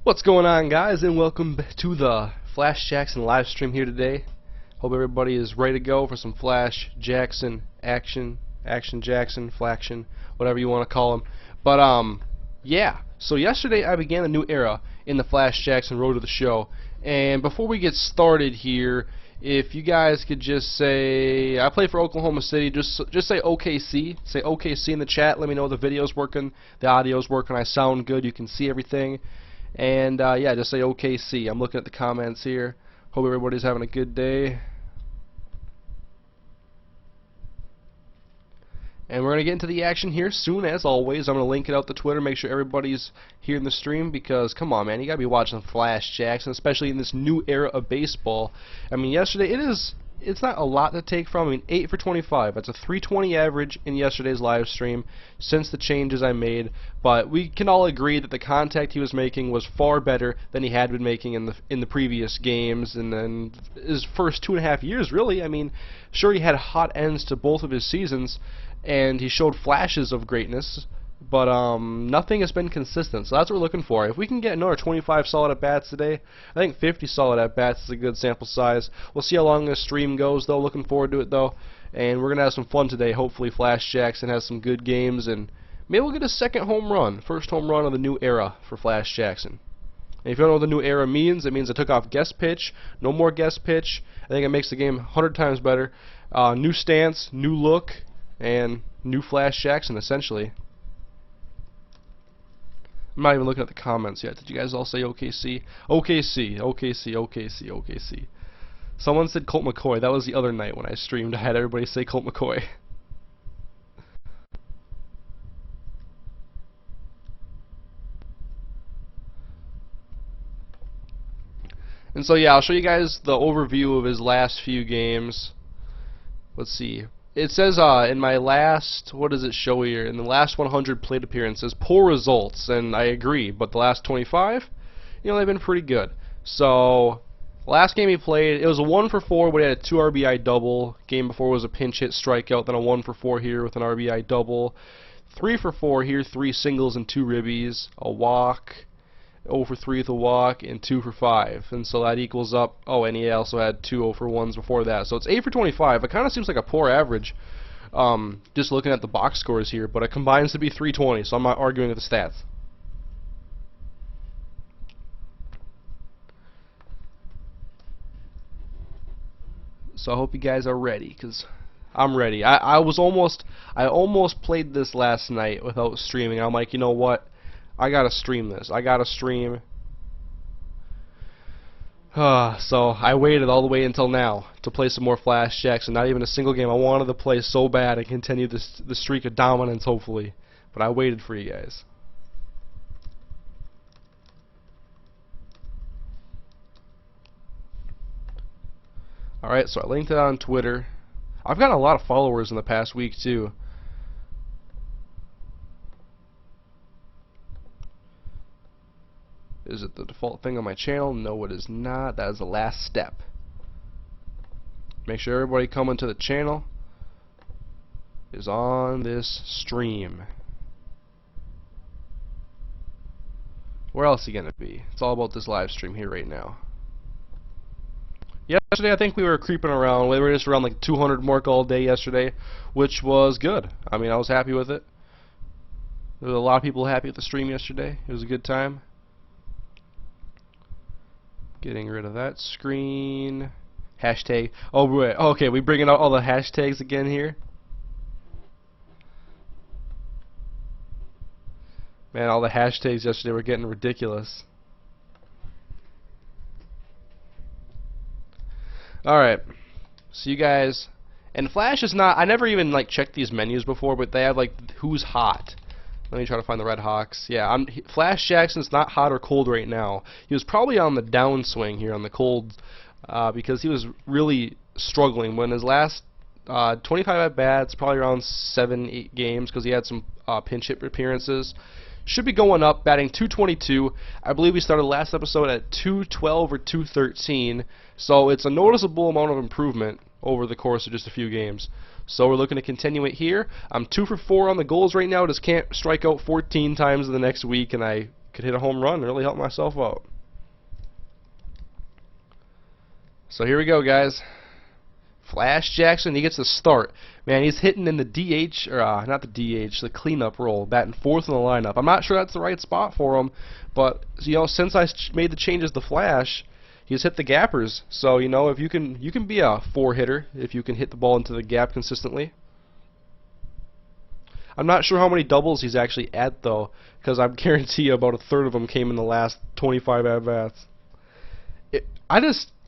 What's going on, guys, and welcome to the Flash Jackson live stream here today. Hope everybody is ready to go for some Flash Jackson action Jackson, flaction, whatever you want to call him. But yeah. So yesterday I began a new era in the Flash Jackson road to the show. And before we get started here, if you guys could just say, I play for Oklahoma City, just say OKC. Say OKC in the chat. Let me know the video's working, the audio's working, I sound good, you can see everything. And yeah, just say OKC. I'm looking at the comments here. Hope everybody's having a good day. And we're going to get into the action here soon, as always. I'm going to link it out to Twitter, make sure everybody's here in the stream, because, come on, man, you got to be watching Flash Jackson, especially in this new era of baseball. I mean, yesterday, it's not a lot to take from. I mean, 8 for 25. That's a 320 average in yesterday's live stream since the changes I made. But we can all agree that the contact he was making was far better than he had been making in the previous games, and then his first 2.5 years, really. I mean, sure, he had hot ends to both of his seasons, and he showed flashes of greatness, but nothing has been consistent, so that's what we're looking for. If we can get another 25 solid at-bats today, I think 50 solid at-bats is a good sample size. We'll see how long this stream goes, though. Looking forward to it, though, and we're going to have some fun today. Hopefully Flash Jackson has some good games, and maybe we'll get a second home run, first home run of the new era for Flash Jackson. And if you don't know what the new era means, it means I took off guest pitch, no more guest pitch. I think it makes the game 100 times better. New stance, new look, and new Flash Jackson, essentially. I'm not even looking at the comments yet. Did you guys all say OKC? OKC, OKC, OKC, OKC. Someone said Colt McCoy. That was the other night when I streamed. I had everybody say Colt McCoy. And so yeah, I'll show you guys the overview of his last few games. Let's see. It says in my last, what does it show here? In the last 100 plate appearances, poor results, and I agree. But the last 25, they've been pretty good. So last game he played, it was a 1 for 4, but he had a 2 RBI double. Game before was a pinch hit strikeout, then a 1 for 4 here with an RBI double. 3 for 4 here, 3 singles and 2 ribbies, a walk. 0 for 3 with a walk, and 2 for 5. And so that equals up, oh, and he also had 2 0 for 1s before that. So it's 8 for 25. It kind of seems like a poor average, just looking at the box scores here, but it combines to be 320, so I'm not arguing with the stats. So I hope you guys are ready, because I'm ready. I almost played this last night without streaming. I'm like, you know what? I gotta stream this. I gotta stream. So I waited all the way until now to play some more Flash Jackson. Not even a single game. I wanted to play so bad and continue the streak of dominance, hopefully. But I waited for you guys. Alright, so I linked it on Twitter. I've gotten a lot of followers in the past week, too. Is it the default thing on my channel? No, it is not. That is the last step. Make sure everybody coming to the channel is on this stream. Where else is he going to be? It's all about this live stream here right now. Yesterday, I think we were creeping around. We were just around like 200 mark all day yesterday, which was good. I mean, I was happy with it. There were a lot of people happy with the stream yesterday. It was a good time. Getting rid of that screen. Hashtag. Oh, wait. Okay, we bringing out all the hashtags again here. Man, all the hashtags yesterday were getting ridiculous. Alright. So you guys. And Flash is not. I never even like checked these menus before, but they have like who's hot. Let me try to find the Red Hawks. Yeah, Flash Jackson's not hot or cold right now. He was probably on the downswing here on the cold because he was really struggling. When his last 25 at-bats, probably around 7-8 games, because he had some pinch hit appearances. Should be going up, batting .222. I believe we started last episode at .212 or .213. So it's a noticeable amount of improvement over the course of just a few games. So we're looking to continue it here. I'm 2 for 4 on the goals right now. Just can't strike out 14 times in the next week, and I could hit a home run and really help myself out. So here we go, guys. Flash Jackson, he gets the start. Man, he's hitting in the DH, or not the DH, the cleanup role, batting fourth in the lineup. I'm not sure that's the right spot for him, but you know, since I made the changes to Flash, he's hit the gappers. So you know, if you can be a 4-hitter if you can hit the ball into the gap consistently. I'm not sure how many doubles he's actually at though, because I guarantee you about a third of them came in the last 25 at bats.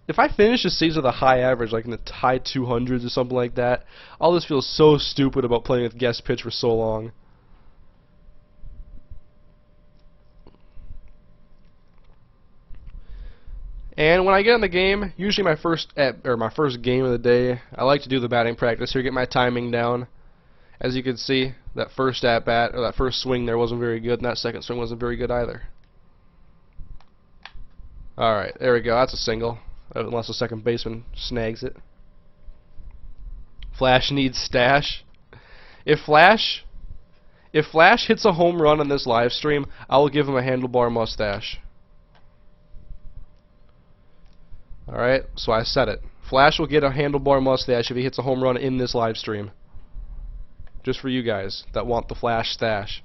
If I finish the season with a high average, like in the high 200s or something like that, I'll just feel so stupid about playing with guest pitch for so long. And when I get in the game, usually my first game of the day, I like to do the batting practice here, get my timing down. As you can see, that first at bat or that first swing there wasn't very good, and that second swing wasn't very good either. All right, there we go. That's a single. Unless the second baseman snags it. Flash needs stash. If Flash hits a home run on this live stream, I will give him a handlebar mustache. Alright, so I said it. Flash will get a handlebar mustache if he hits a home run in this live stream. Just for you guys that want the Flash stash.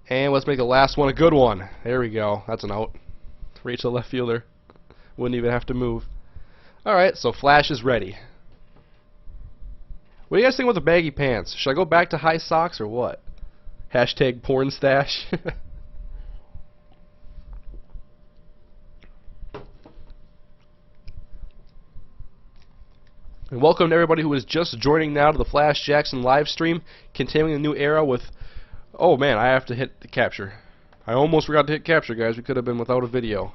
And let's make the last one a good one. There we go. That's an out. Right to the left fielder. Wouldn't even have to move. Alright, so Flash is ready. What do you guys think about the baggy pants? Should I go back to high socks or what? Hashtag porn stash. And welcome to everybody who is just joining now to the Flash Jackson live stream, continuing a new era with... Oh man, I have to hit the capture. I almost forgot to hit capture, guys. We could have been without a video.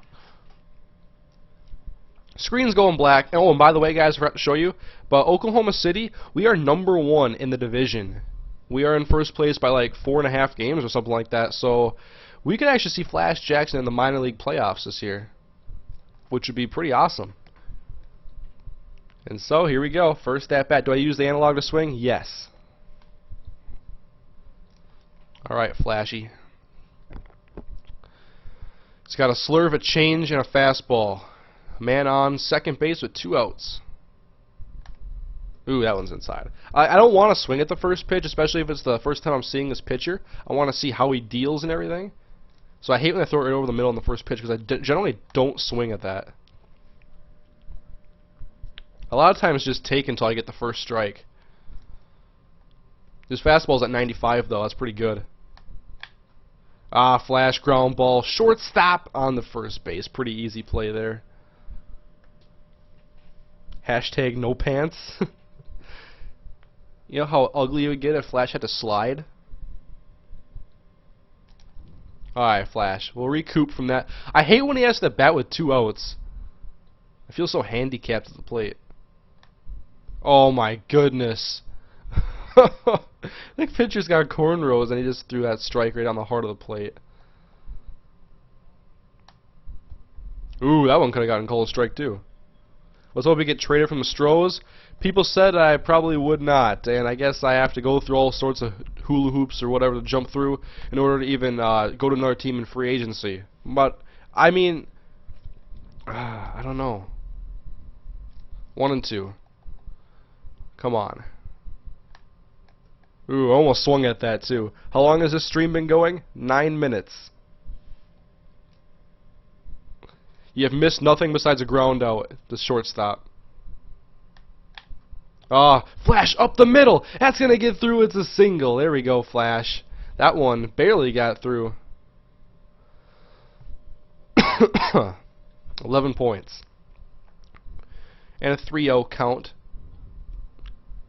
Screen's going black. Oh, and by the way, guys, I forgot to show you, but Oklahoma City, we are #1 in the division. We are in first place by like 4.5 games or something like that. So we could actually see Flash Jackson in the minor league playoffs this year, which would be pretty awesome. And so here we go. First at bat. Do I use the analog to swing? Yes. Alright, Flashy. It's got a slurve, a change, and a fastball. Man on second base with 2 outs. Ooh, that one's inside. I don't want to swing at the first pitch, especially if it's the first time I'm seeing this pitcher. I want to see how he deals and everything. So I hate when I throw it right over the middle in the first pitch because I generally don't swing at that. A lot of times just take until I get the first strike. His fastball's at 95 though, that's pretty good. Ah, Flash ground ball, shortstop on the first base. Pretty easy play there. Hashtag no pants. You know how ugly it would get if Flash had to slide? Alright, Flash. We'll recoup from that. I hate when he has to bat with 2 outs. I feel so handicapped at the plate. Oh my goodness. I think pitcher's got cornrows and he just threw that strike right on the heart of the plate. Ooh, that one could have gotten called a strike too. Let's hope we get traded from the Astros. People said I probably would not, and I guess I have to go through all sorts of hula hoops or whatever to jump through in order to even go to another team in free agency. But, I mean, I don't know. 1 and 2. Come on. Ooh, I almost swung at that too. How long has this stream been going? 9 minutes. You have missed nothing besides a ground out, the shortstop. Ah, Flash up the middle. That's going to get through. It's a single. There we go, Flash. That one barely got through. 11 points. And a 3-0 count.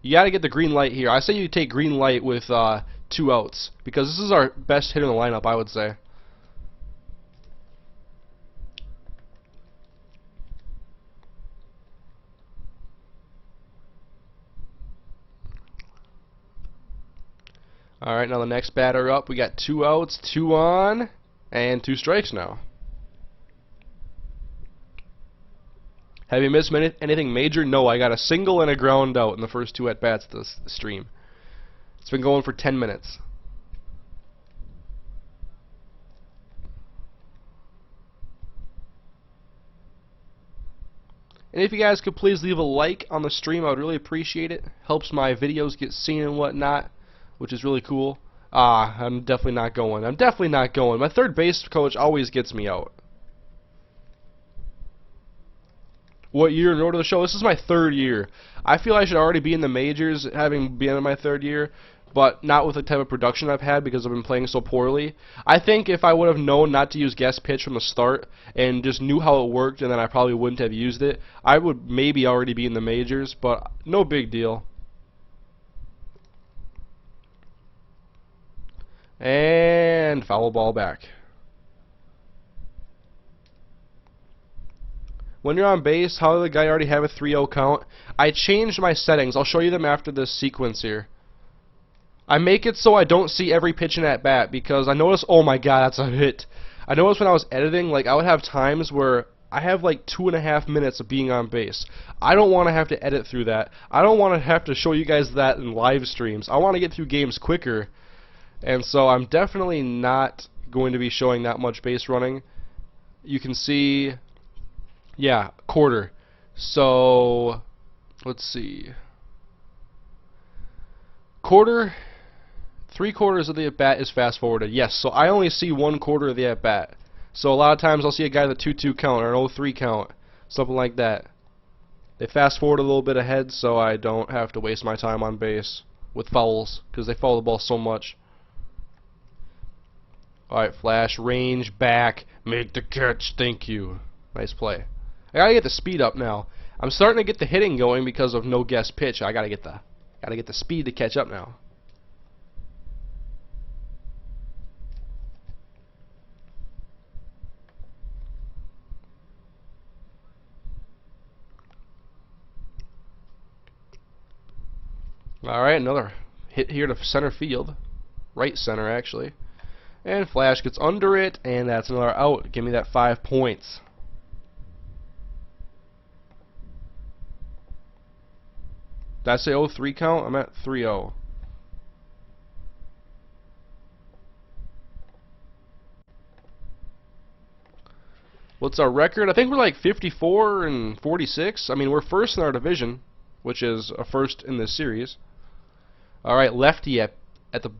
You got to get the green light here. I say you take green light with 2 outs because this is our best hitter in the lineup, I would say. Alright, now the next batter up. We got 2 outs, 2 on, and 2 strikes now. Have you missed anything major? No, I got a single and a ground out in the first 2 at-bats this stream. It's been going for 10 minutes. And if you guys could please leave a like on the stream, I would really appreciate it. Helps my videos get seen and whatnot, which is really cool. I'm definitely not going. I'm definitely not going. My third base coach always gets me out. What year in order to the show? This is my third year. I feel I should already be in the majors, having been in my third year, but not with the type of production I've had because I've been playing so poorly. I think if I would have known not to use guest pitch from the start and just knew how it worked, and then I probably wouldn't have used it, I would maybe already be in the majors, but no big deal. And foul ball back. When you're on base, how did the guy already have a 3-0 count? I changed my settings. I'll show you them after this sequence here. I make it so I don't see every pitch in at bat because I notice, oh my god, that's a hit. I noticed when I was editing, like I would have times where I have like 2.5 minutes of being on base. I don't want to have to edit through that. I don't want to have to show you guys that in live streams. I want to get through games quicker. And so I'm definitely not going to be showing that much base running. You can see, yeah, quarter. So, let's see. Quarter, 3/4 of the at-bat is fast-forwarded. Yes, so I only see 1/4 of the at-bat. So a lot of times I'll see a guy with a 2-2 count or an 0-3 count, something like that. They fast-forward a little bit ahead so I don't have to waste my time on base with fouls because they foul the ball so much. Alright, flash, range, back, make the catch, thank you. Nice play. I gotta get the speed up now. I'm starting to get the hitting going because of no guest pitch. I gotta get the speed to catch up now. Alright, another hit here to center field. Right center, actually. And Flash gets under it, and that's another out. Give me that 5 points. Did I say 0-3 count? I'm at 3-0. What's our record? I think we're like 54 and 46. I mean, we're first in our division, which is a first in this series. Alright, lefty at the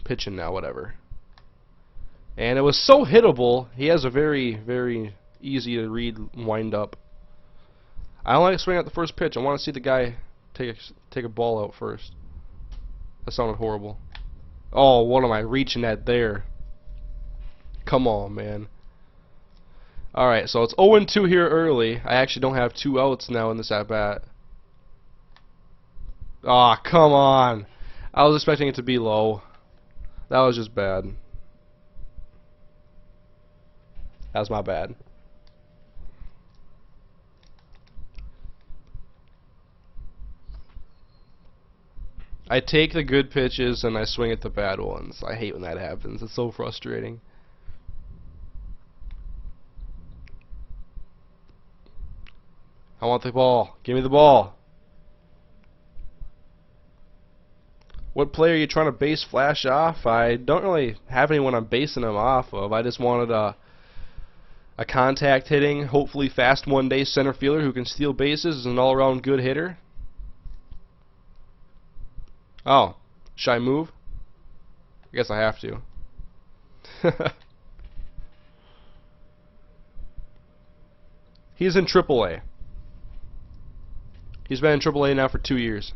pitching now, whatever. And it was so hittable, he has a very, very easy to read wind up. I don't like swinging at the first pitch. I want to see the guy take a ball out first. That sounded horrible. Oh, what am I reaching at there? Come on, man. Alright, so it's 0-2 here early. I actually don't have 2 outs now in this at-bat. Aw, come on. I was expecting it to be low. That was just bad. That was my bad. I take the good pitches and I swing at the bad ones. I hate when that happens. It's so frustrating. I want the ball. Give me the ball. What player are you trying to base Flash off? I don't really have anyone I'm basing him off of. I just wanted a contact hitting, hopefully fast one-day center fielder who can steal bases, is an all-around good hitter. Oh, should I move? I guess I have to. He's in AAA. He's been in AAA now for 2 years.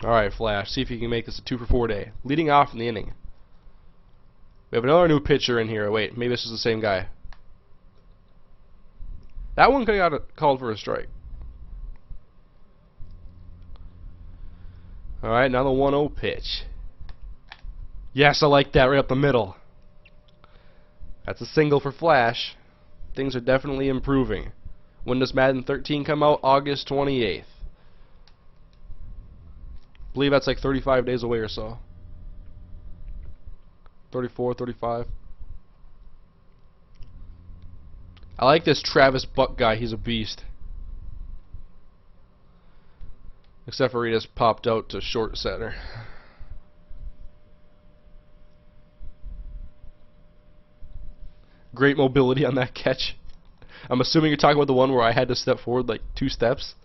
Alright, Flash, see if you can make this a 2-for-4 day. Leading off in the inning. We have another new pitcher in here. Wait, maybe this is the same guy. That one could have got called for a strike. Alright, now the 1-0 pitch. Yes, I like that right up the middle. That's a single for Flash. Things are definitely improving. When does Madden 13 come out? August 28th. I believe that's like 35 days away or so. 34, 35. I like this Travis Buck guy. He's a beast. Except for he just popped out to short center. Great mobility on that catch. I'm assuming you're talking about the one where I had to step forward like 2 steps.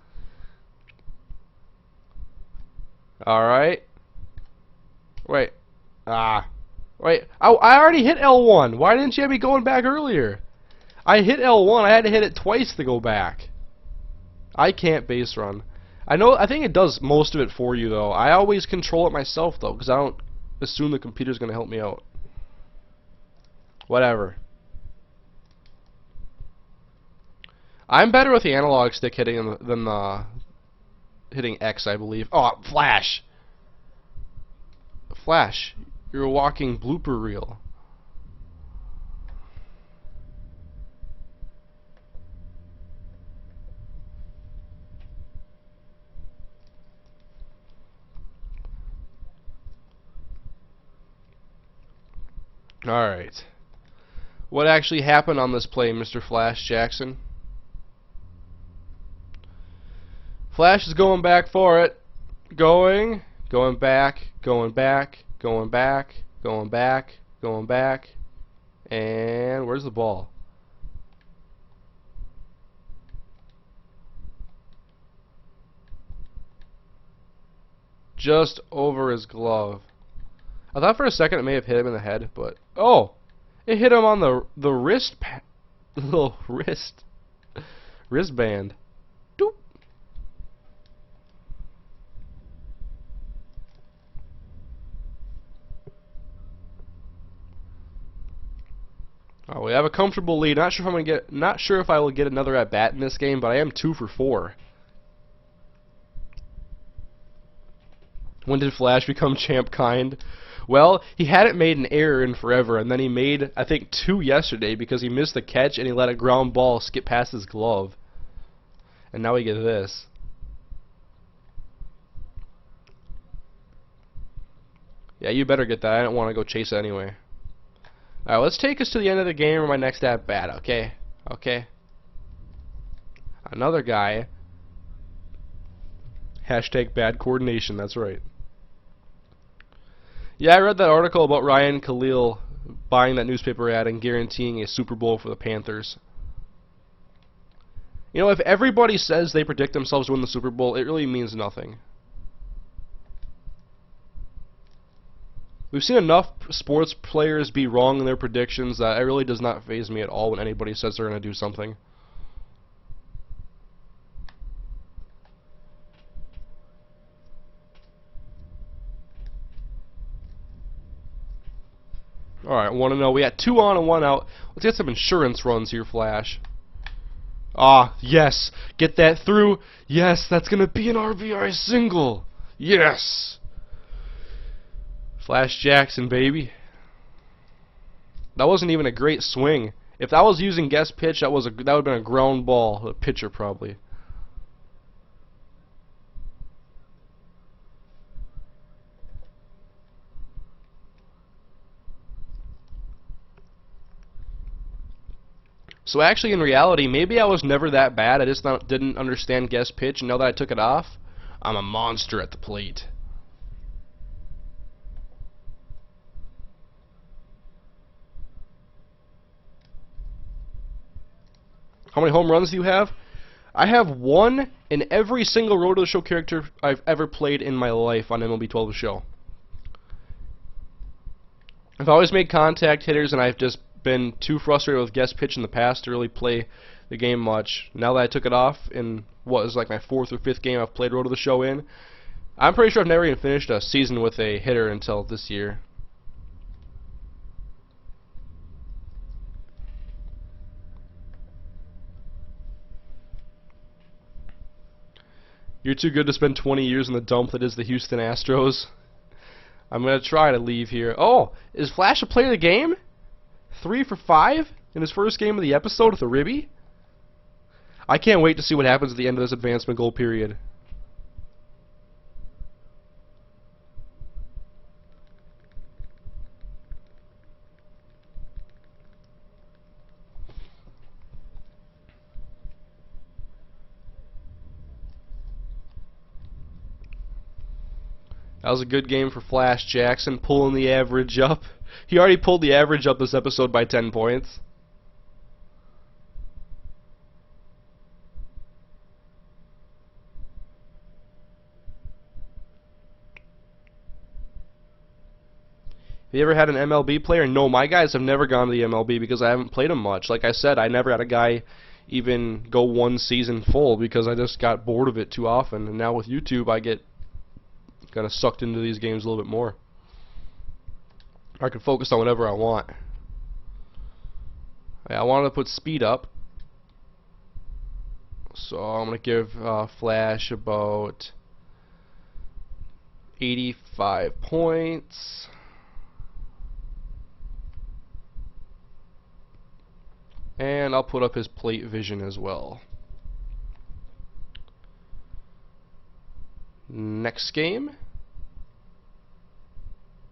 Alright. Wait. Wait. I already hit L1. Why didn't you have me going back earlier? I hit L1. I had to hit it twice to go back. I can't base run. I think it does most of it for you, though. I always control it myself, though, because I don't assume the computer's going to help me out. Whatever. I'm better with the analog stick hitting than hitting X, I believe. Oh, Flash! Flash, you're a walking blooper reel. Alright. What actually happened on this play, Mr. Flash Jackson? Flash is going back for it. Going back, going back, going back, going back, going back. And where's the ball? Just over his glove. I thought for a second it may have hit him in the head, but oh, it hit him on the little wristband. Doop. Oh, we have a comfortable lead. Not sure if I will get another at bat in this game, but I am 2 for 4. When did Flash become champ kind? Well, he hadn't made an error in forever, and then he made, I think, 2 yesterday because he missed the catch and he let a ground ball skip past his glove. And now we get this. Yeah, you better get that. I don't want to go chase it anyway. Alright, let's take us to the end of the game or my next at bat, okay? Okay. Another guy. Hashtag bad coordination, that's right. Yeah, I read that article about Ryan Khalil buying that newspaper ad and guaranteeing a Super Bowl for the Panthers. You know, if everybody says they predict themselves to win the Super Bowl, it really means nothing. We've seen enough sports players be wrong in their predictions that it really does not faze me at all when anybody says they're going to do something. Alright, 1-0. We got 2 on and 1 out. Let's get some insurance runs here, Flash. Ah, yes. Get that through. Yes, that's going to be an RBI single. Yes. Flash Jackson, baby. That wasn't even a great swing. If that was using guest pitch, that would have been a ground ball. A pitcher, probably. So actually, in reality, maybe I was never that bad. I just didn't understand guest pitch, and now that I took it off, I'm a monster at the plate. How many home runs do you have? I have 1 in every single Road to the Show character I've ever played in my life on MLB 12 The Show. I've always made contact hitters, and I've just been too frustrated with guest pitch in the past to really play the game much. Now that I took it off in what is like my 4th or 5th game I've played Road to the Show in, I'm pretty sure I've never even finished a season with a hitter until this year. You're too good to spend 20 years in the dump that is the Houston Astros. I'm going to try to leave here. Oh, is Flash a player of the game? 3 for 5 in his first game of the episode with a ribby? I can't wait to see what happens at the end of this advancement goal period. That was a good game for Flash Jackson, pulling the average up. He already pulled the average up this episode by 10 points. Have you ever had an MLB player? No, my guys have never gone to the MLB because I haven't played them much. Like I said, I never had a guy even go one season full because I just got bored of it too often. And now with YouTube, I get kind of sucked into these games a little bit more. I can focus on whatever I want. Yeah, I wanted to put speed up, so I'm going to give Flash about 85 points. And I'll put up his plate vision as well. Next game,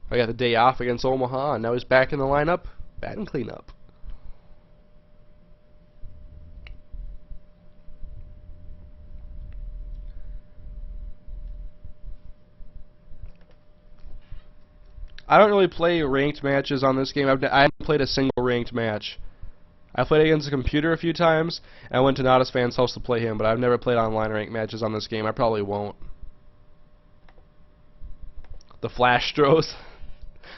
I got the day off against Omaha, and now he's back in the lineup, batting cleanup. I don't really play ranked matches on this game. I haven't played a single ranked match. I played against a computer a few times, and I went to Nada's fan's house to play him, but I've never played online ranked matches on this game. I probably won't. The Flastros.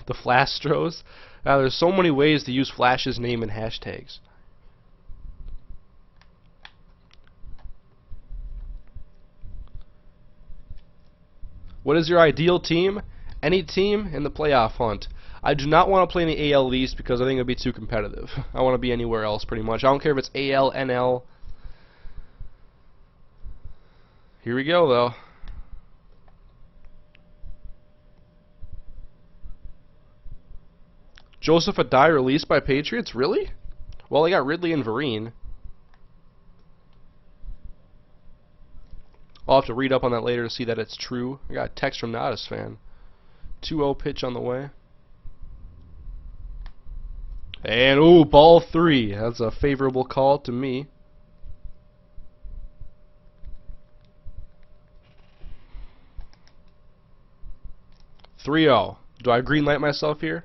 The Flastros. Now, there's so many ways to use Flash's name in hashtags. What is your ideal team? Any team in the playoff hunt. I do not want to play in the AL East because I think it would be too competitive. I want to be anywhere else pretty much. I don't care if it's AL, NL. Here we go though. Joseph Adai released by Patriots? Really? Well, they got Ridley and Vereen. I'll have to read up on that later to see that it's true. I got a text from Nada's fan. 2-0 pitch on the way. And, ooh, ball 3. That's a favorable call to me. (3-0). Do I green light myself here?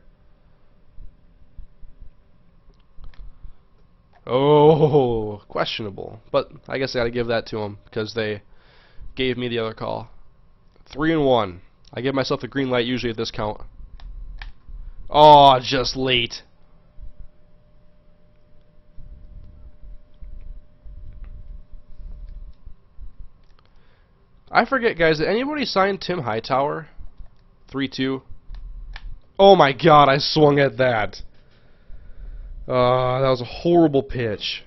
Oh, questionable. But I guess I gotta give that to them because they gave me the other call. 3-1. I give myself the green light usually at this count. Oh, just late. I forget, guys, did anybody sign Tim Hightower? 3-2. Oh my god, I swung at that. That was a horrible pitch.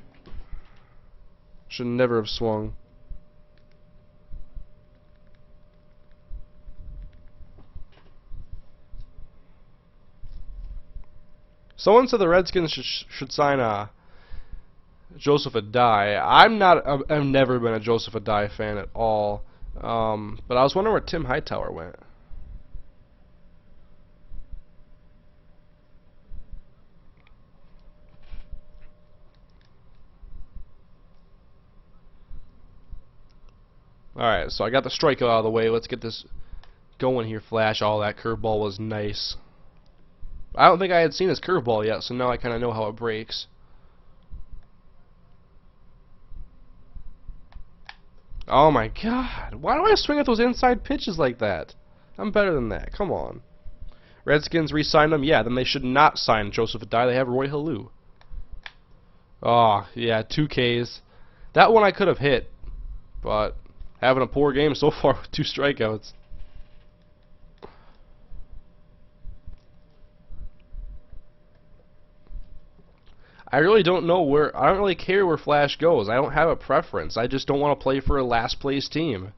Should never have swung. Someone said the Redskins should sign Joseph Adai. I've never been a Joseph Adai fan at all. But I was wondering where Tim Hightower went. Alright, so I got the strikeout out of the way. Let's get this going here, Flash. Oh, that curveball was nice. I don't think I had seen his curveball yet, so now I kind of know how it breaks. Oh my god. Why do I swing at those inside pitches like that? I'm better than that. Come on. Redskins re-signed him? Yeah, then they should not sign Joseph Adai. They have Roy Halou. Oh, yeah, 2 Ks. That one I could have hit, but having a poor game so far with 2 strikeouts. I really don't know where. I don't really care where Flash goes. I don't have a preference. I just don't want to play for a last place team.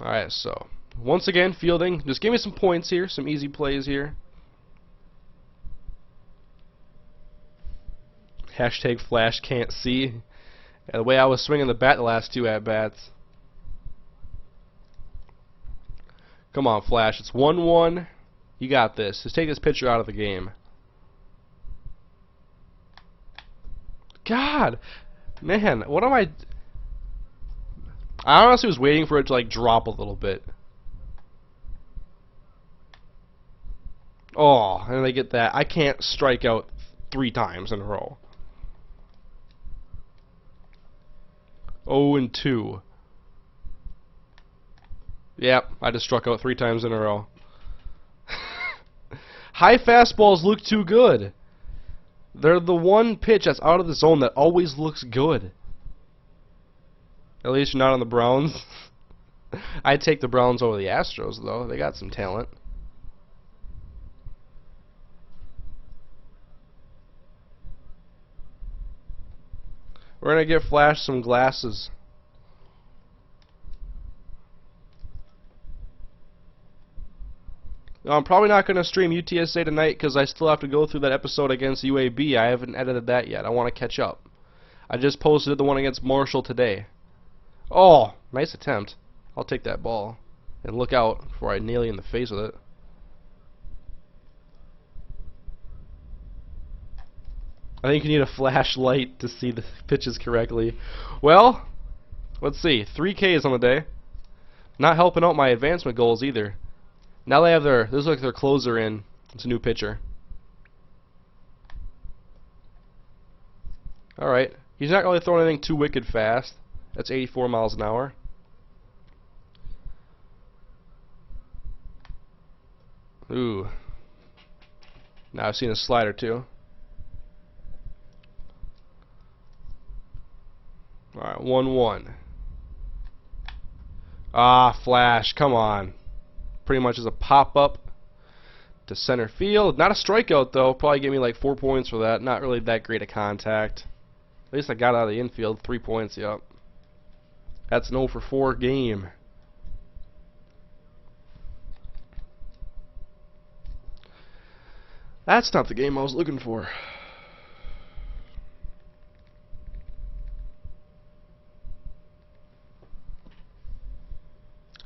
Alright, so once again, fielding. Just give me some points here, some easy plays here. Hashtag Flash can't see. Yeah, the way I was swinging the bat the last 2 at-bats. Come on, Flash. It's 1-1. You got this. Just take this pitcher out of the game. God, man, what am I honestly was waiting for it to like drop a little bit. Oh, and they get that. I can't strike out 3 times in a row. 0-2. Yep, I just struck out 3 times in a row. High fastballs look too good. They're the one pitch that's out of the zone that always looks good. At least you're not on the Browns. I'd take the Browns over the Astros, though. They got some talent. We're going to get Flash some glasses. I'm probably not going to stream UTSA tonight because I still have to go through that episode against UAB. I haven't edited that yet. I want to catch up. I just posted the one against Marshall today. Oh, nice attempt. I'll take that ball. And look out before I nail you in the face with it. I think you need a flashlight to see the pitches correctly. Well, let's see. 3 Ks on the day. Not helping out my advancement goals either. Now they have this looks like their closer in. It's a new pitcher. Alright. He's not really throwing anything too wicked fast. That's 84 miles an hour. Ooh. Now I've seen a slider too. Alright, 1-1. Ah, Flash, come on. Pretty much as a pop-up to center field. Not a strikeout, though. Probably give me like 4 points for that. Not really that great a contact. At least I got out of the infield. 3 points, yep. That's an 0-for-4 game. That's not the game I was looking for.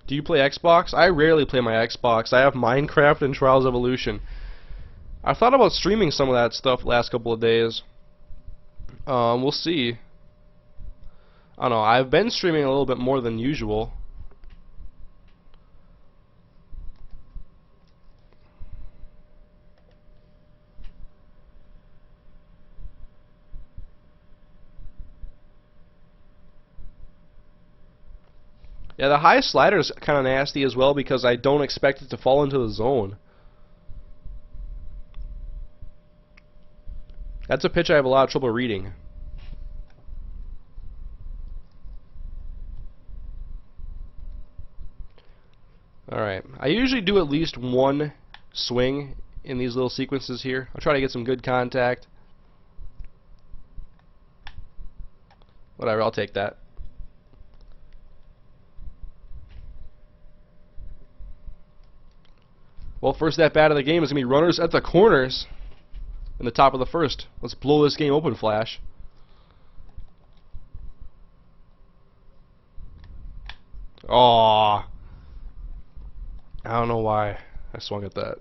Do you play Xbox? I rarely play my Xbox. I have Minecraft and Trials Evolution. I thought about streaming some of that stuff the last couple of days. We'll see. I don't know. I've been streaming a little bit more than usual. Yeah, the high slider is kind of nasty as well because I don't expect it to fall into the zone. That's a pitch I have a lot of trouble reading. Alright, I usually do at least 1 swing in these little sequences here. I'll try to get some good contact. Whatever, I'll take that. Well, first at bat of the game is going to be runners at the corners in the top of the first. Let's blow this game open, Flash. Aww. I don't know why I swung at that.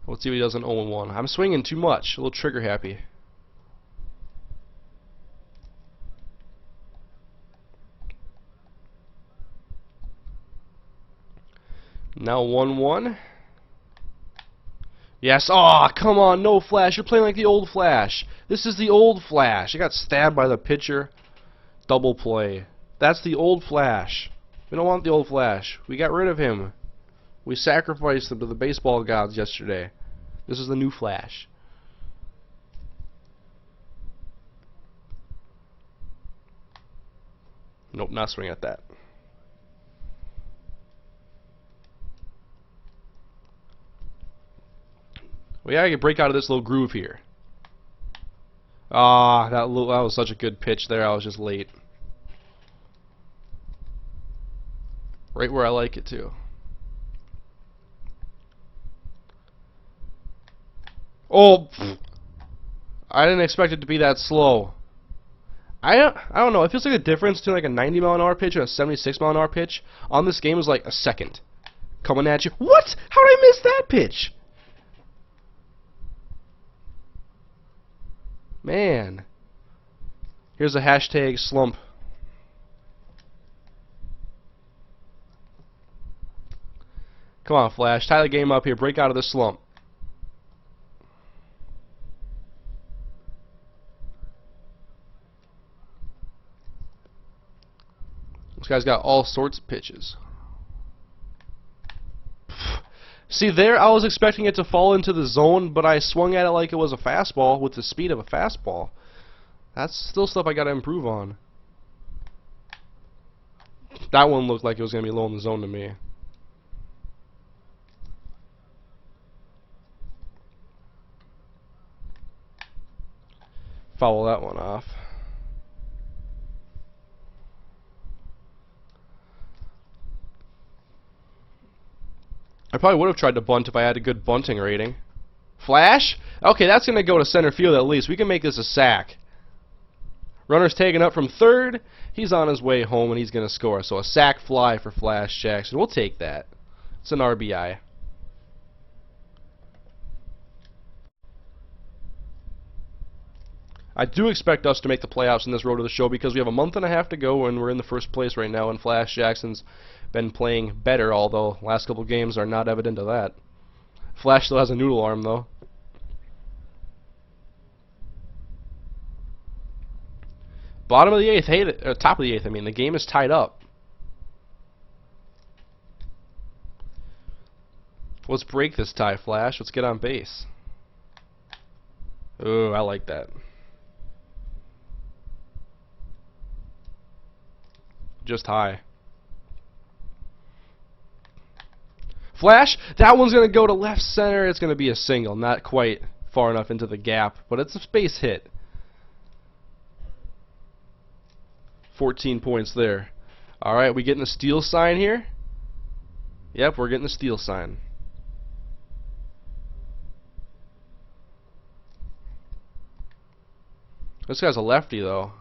Let's see if he does an 0-1. I'm swinging too much. A little trigger happy. Now 1-1. Yes. Oh, come on. No Flash. You're playing like the old Flash. This is the old Flash. I got stabbed by the pitcher. Double play. That's the old Flash. We don't want the old Flash. We got rid of him. We sacrificed him to the baseball gods yesterday. This is the new Flash. Nope, not swing at that. We gotta break out of this little groove here. Ah, that was such a good pitch there. I was just late. Right where I like it to. Oh, I didn't expect it to be that slow. I don't know. It feels like a difference between like a 90 mph pitch and a 76 mph pitch on this game is like a second coming at you. What? How did I miss that pitch? Man. Here's a hashtag slump. Come on, Flash. Tie the game up here. Break out of this slump. This guy's got all sorts of pitches. See, there I was expecting it to fall into the zone, but I swung at it like it was a fastball with the speed of a fastball. That's still stuff I gotta improve on. That one looked like it was gonna be low in the zone to me. Foul that one off. I probably would have tried to bunt if I had a good bunting rating. Flash? Okay, that's going to go to center field at least. We can make this a sack. Runner's taken up from third. He's on his way home and he's going to score. So a sack fly for Flash Jackson. We'll take that. It's an RBI. I do expect us to make the playoffs in this road to the show because we have a month and a half to go and we're in the first place right now, and Flash Jackson's been playing better, although last couple games are not evident of that. Flash still has a noodle arm though. Bottom of the eighth, top of the eighth, I mean. The game is tied up. Let's break this tie, Flash. Let's get on base. Ooh, I like that. Just high. Flash, that one's going to go to left center. It's going to be a single. Not quite far enough into the gap, but it's a space hit. 14 points there. Alright, we getting the steal sign here? Yep, we're getting the steal sign. This guy's a lefty, though.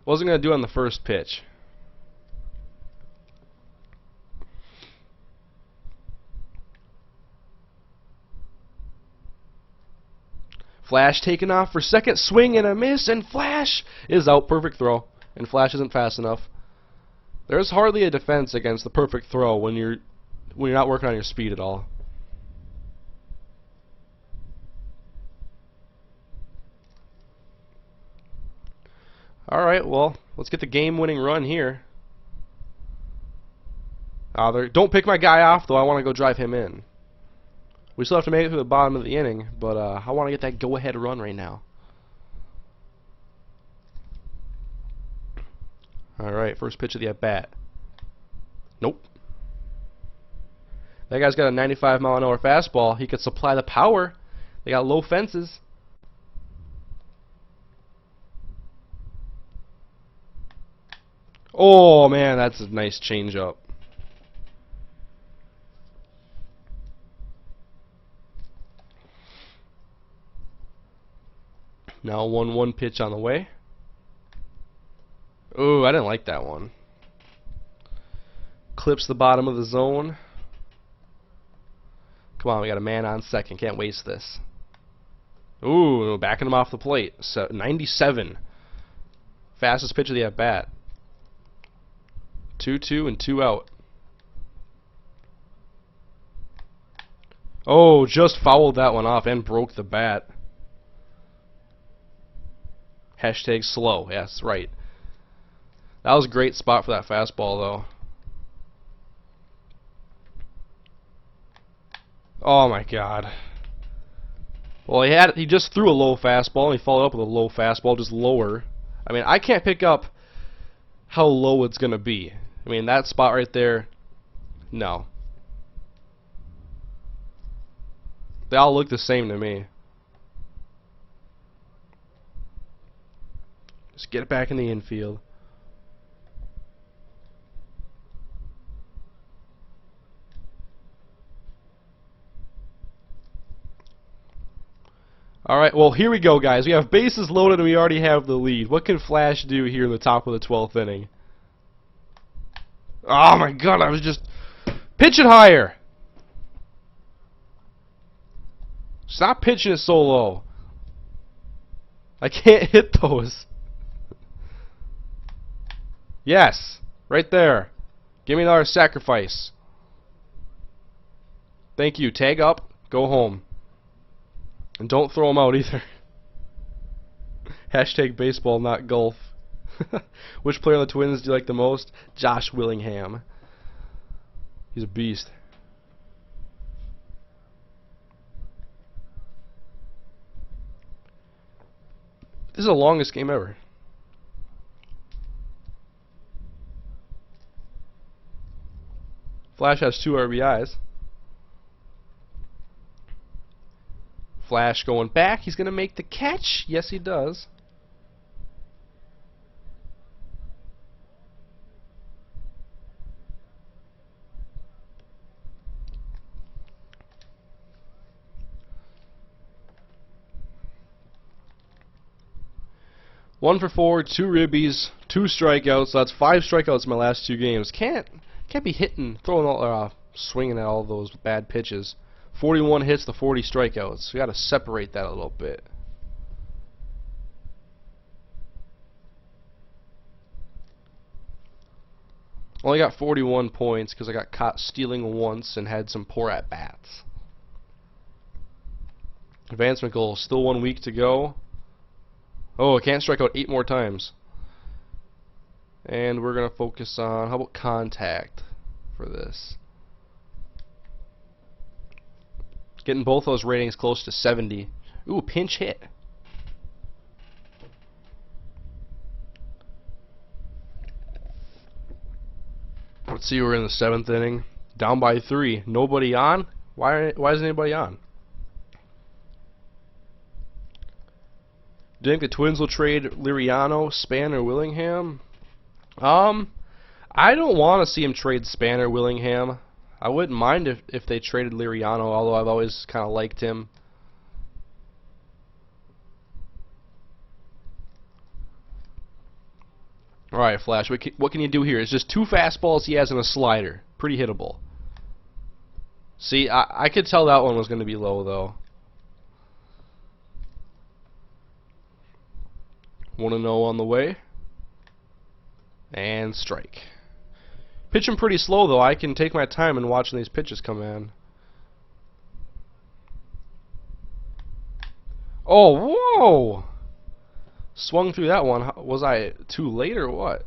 Wasn't going to do on the first pitch. Flash taking off for second, swing and a miss, and Flash is out. Perfect throw, and Flash isn't fast enough. There's hardly a defense against the perfect throw when you're not working on your speed at all. Alright, well, let's get the game-winning run here. Don't pick my guy off, though. I want to go drive him in. We still have to make it through the bottom of the inning, but I want to get that go-ahead run right now. Alright, first pitch of the at-bat. Nope. That guy's got a 95-mile-an-hour fastball. He could supply the power. They got low fences. Oh, man, that's a nice changeup. Now 1-1 pitch on the way. Ooh, I didn't like that one. Clips the bottom of the zone. Come on, we got a man on second. Can't waste this. Ooh, backing him off the plate. So 97. Fastest pitch of the at-bat. 2-2 and 2 out. Oh, just fouled that one off and broke the bat. Hashtag slow. Yes, right. That was a great spot for that fastball, though. Oh my God. Well, he just threw a low fastball and he followed up with a low fastball, just lower. I mean, I can't pick up how low it's gonna be. I mean, that spot right there, no. They all look the same to me. Just get it back in the infield. Alright, well here we go, guys. We have bases loaded and we already have the lead. What can Flash do here in the top of the 12th inning? Oh my god, I was just... Pitch it higher! Stop pitching it so low. I can't hit those. Yes, right there. Give me another sacrifice. Thank you. Tag up, go home. And don't throw them out either. Hashtag baseball, not golf. Which player on the Twins do you like the most? Josh Willingham. He's a beast. This is the longest game ever. Flash has 2 RBIs. Flash going back. He's going to make the catch. Yes, he does. One for 4, 2 ribbies, 2 strikeouts. So that's 5 strikeouts in my last 2 games. Can't be hitting, throwing all, swinging at all those bad pitches. 41 hits to 40 strikeouts. We got to separate that a little bit. Only got 41 points because I got caught stealing once and had some poor at bats. Advancement goal, still 1 week to go. Oh, I can't strike out 8 more times. And we're going to focus on, how about contact for this? Getting both those ratings close to 70. Ooh, pinch hit. Let's see, we're in the 7th inning. Down by 3. Nobody on? Why isn't anybody on? Do you think the Twins will trade Liriano, Span, or Willingham? I don't want to see him trade Span or Willingham. I wouldn't mind if they traded Liriano, although I've always kind of liked him. Alright, Flash, what can you do here? It's just 2 fastballs he has and a slider. Pretty hittable. See, I could tell that one was going to be low, though. 1-0 on the way. And strike. Pitching pretty slow, though. I can take my time in watching these pitches come in. Oh, whoa! Swung through that one. Was I too late or what?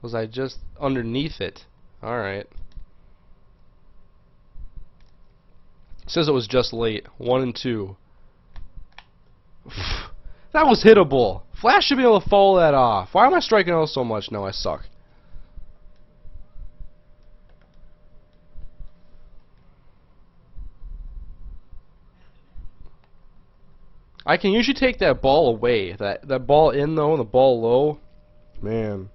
Was I just underneath it? Alright. Says it was just late. 1 and 2. That was hittable. Flash should be able to follow that off. Why am I striking out so much? No, I suck. I can usually take that ball away. That ball in though, and the ball low. Man.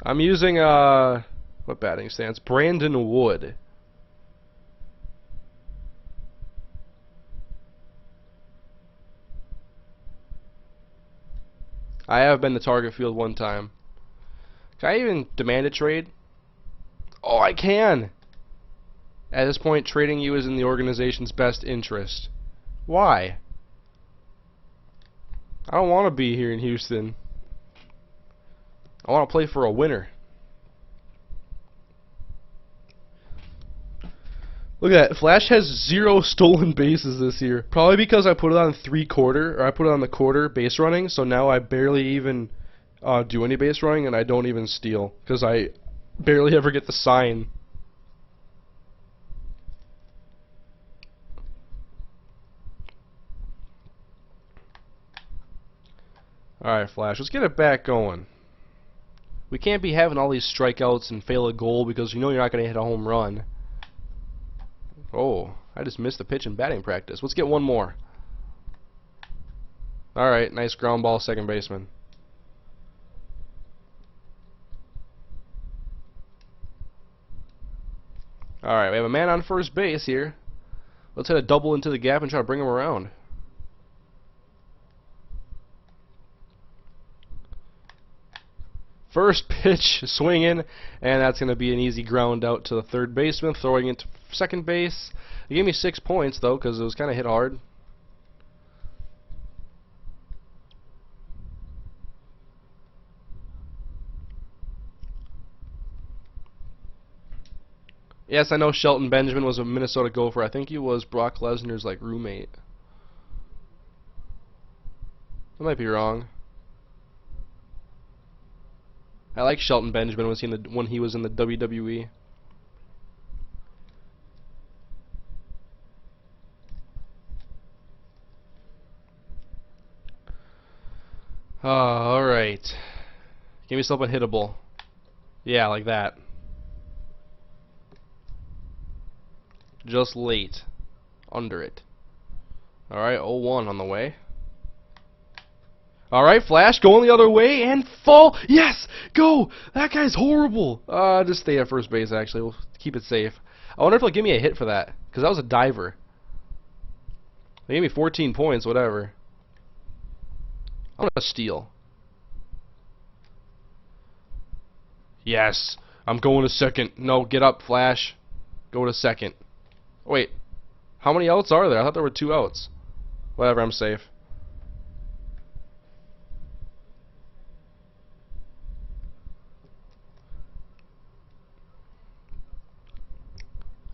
I'm using what batting stance? Brandon Wood. I have been the target field 1 time. Can I even demand a trade? Oh, I can! At this point, trading you is in the organization's best interest. Why? I don't want to be here in Houston. I want to play for a winner. Look at that. Flash has 0 stolen bases this year. Probably because I put it on 3/4, or I put it on the quarter base running, so now I barely even do any base running, and I don't even steal, because I barely ever get the sign. Alright, Flash, let's get it back going. We can't be having all these strikeouts and fail a goal because you know you're not going to hit a home run. Oh, I just missed the pitch in batting practice. Let's get one more. Alright, nice ground ball, second baseman. Alright, we have a man on first base here. Let's hit a double into the gap and try to bring him around. First pitch, swinging, and that's going to be an easy ground out to the third baseman, throwing it to second base. He gave me 6 points, though, because it was kind of hit hard. Yes, I know Shelton Benjamin was a Minnesota Gopher. I think he was Brock Lesnar's, like, roommate. I might be wrong. I like Shelton Benjamin when he was in the WWE. Alright. Give me something hittable. Yeah, like that. Just late. Under it. Alright, 0-1 on the way. Alright, Flash going the other way and fall. Yes! Go! That guy's horrible. Just stay at first base, actually. We'll keep it safe. I wonder if they'll give me a hit for that, because that was a diver. They gave me 14 points, whatever. I'm gonna steal. Yes! I'm going to second. No, get up, Flash. Go to second. Wait. How many outs are there? I thought there were 2 outs. Whatever, I'm safe.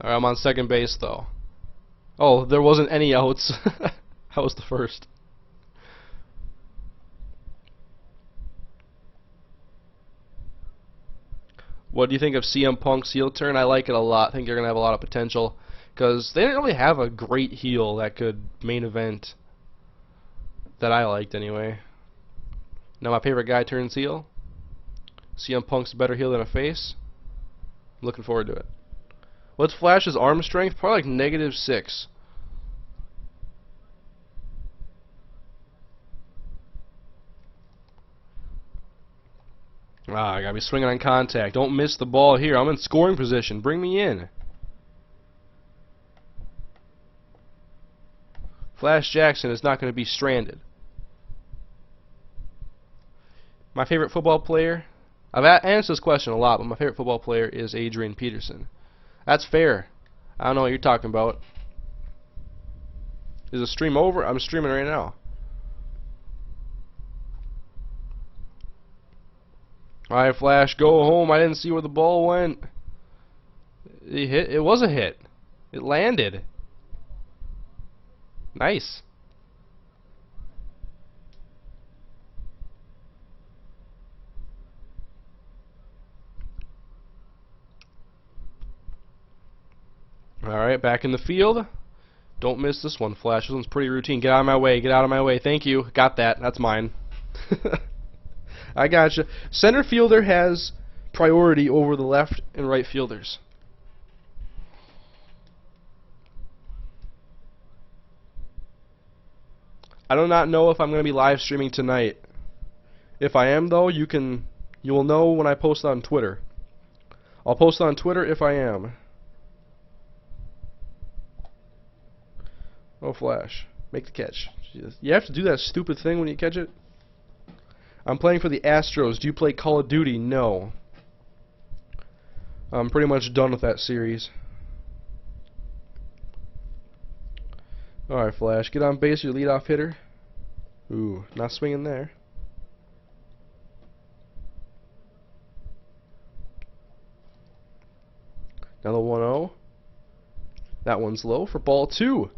Alright, I'm on second base, though. Oh, there wasn't any outs. That was the first. What do you think of CM Punk's heel turn? I like it a lot. I think you're going to have a lot of potential. Because they didn't really have a great heel that could main event. That I liked, anyway. Now my favorite guy turns heel. CM Punk's a better heel than a face. I'm looking forward to it. What's Flash's arm strength? Probably like -6. I gotta be swinging on contact. Don't miss the ball here. I'm in scoring position. Bring me in. Flash Jackson is not going to be stranded. My favorite football player? I've answered this question a lot, but my favorite football player is Adrian Peterson. That's fair. I don't know what you're talking about. Is the stream over? I'm streaming right now. Alright, Flash, go home. I didn't see where the ball went. It was a hit. It landed. Nice. Alright, back in the field. Don't miss this one, Flash. This one's pretty routine. Get out of my way. Get out of my way. Thank you. Got that. That's mine. I gotcha. Center fielder has priority over the left and right fielders. I do not know if I'm going to be live streaming tonight. If I am, though, you will know when I post on Twitter. I'll post on Twitter if I am. Oh, Flash. Make the catch. You have to do that stupid thing when you catch it? I'm playing for the Astros. Do you play Call of Duty? No. I'm pretty much done with that series. Alright, Flash. Get on base, your leadoff hitter. Ooh, not swinging there. Now the 1-0. That one's low for ball 2.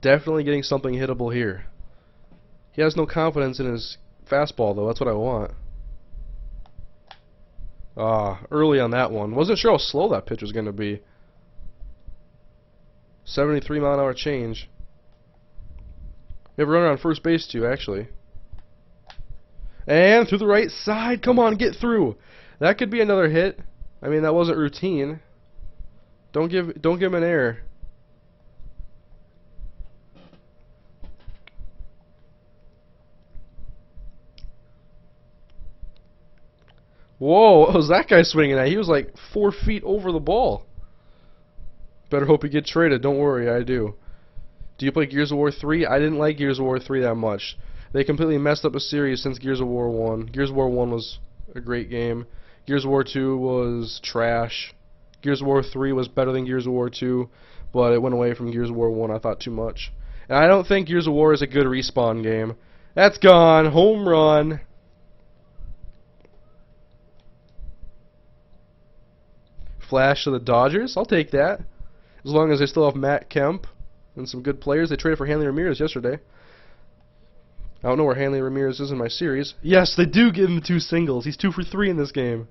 Definitely getting something hittable here. He has no confidence in his fastball, though. That's what I want. Early on that one. Wasn't sure how slow that pitch was going to be. 73-mile-an-hour change. We have a runner on first base, too, actually. And through the right side. Come on, get through. That could be another hit. I mean, that wasn't routine. Don't give him an error. Whoa, what was that guy swinging at? He was like 4 feet over the ball. Better hope you get traded. Don't worry, I do. Do you play Gears of War 3? I didn't like Gears of War 3 that much. They completely messed up a series since Gears of War 1. Gears of War 1 was a great game. Gears of War 2 was trash. Gears of War 3 was better than Gears of War 2, but it went away from Gears of War 1, I thought, too much. And I don't think Gears of War is a good respawn game. That's gone. Home run. Flash to the Dodgers. I'll take that. As long as they still have Matt Kemp and some good players. They traded for Hanley Ramirez yesterday. I don't know where Hanley Ramirez is in my series. Yes, they do give him 2 singles. He's 2 for 3 in this game.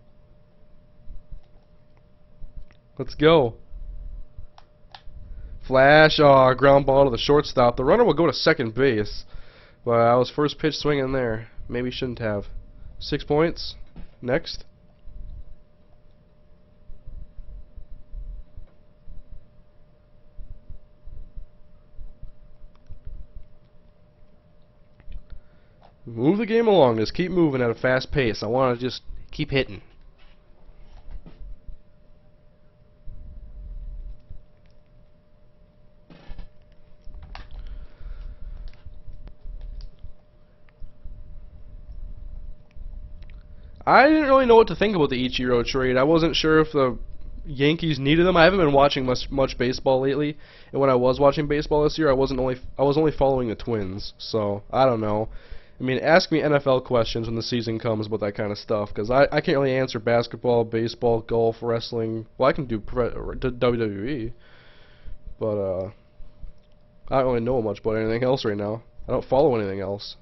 Let's go. Flash. Oh, ground ball to the shortstop. The runner will go to second base. But I was first pitch swinging there. Maybe shouldn't have. 6 points. Next. Move the game along. Just keep moving at a fast pace. I want to just keep hitting. I didn't really know what to think about the Ichiro trade. I wasn't sure if the Yankees needed him. I haven't been watching much baseball lately, and when I was watching baseball this year, I was only following the Twins. So I don't know. I mean, ask me NFL questions when the season comes about that kind of stuff, because I can't really answer basketball, baseball, golf, wrestling. Well, I can do WWE, but I don't really know much about anything else right now. I don't follow anything else.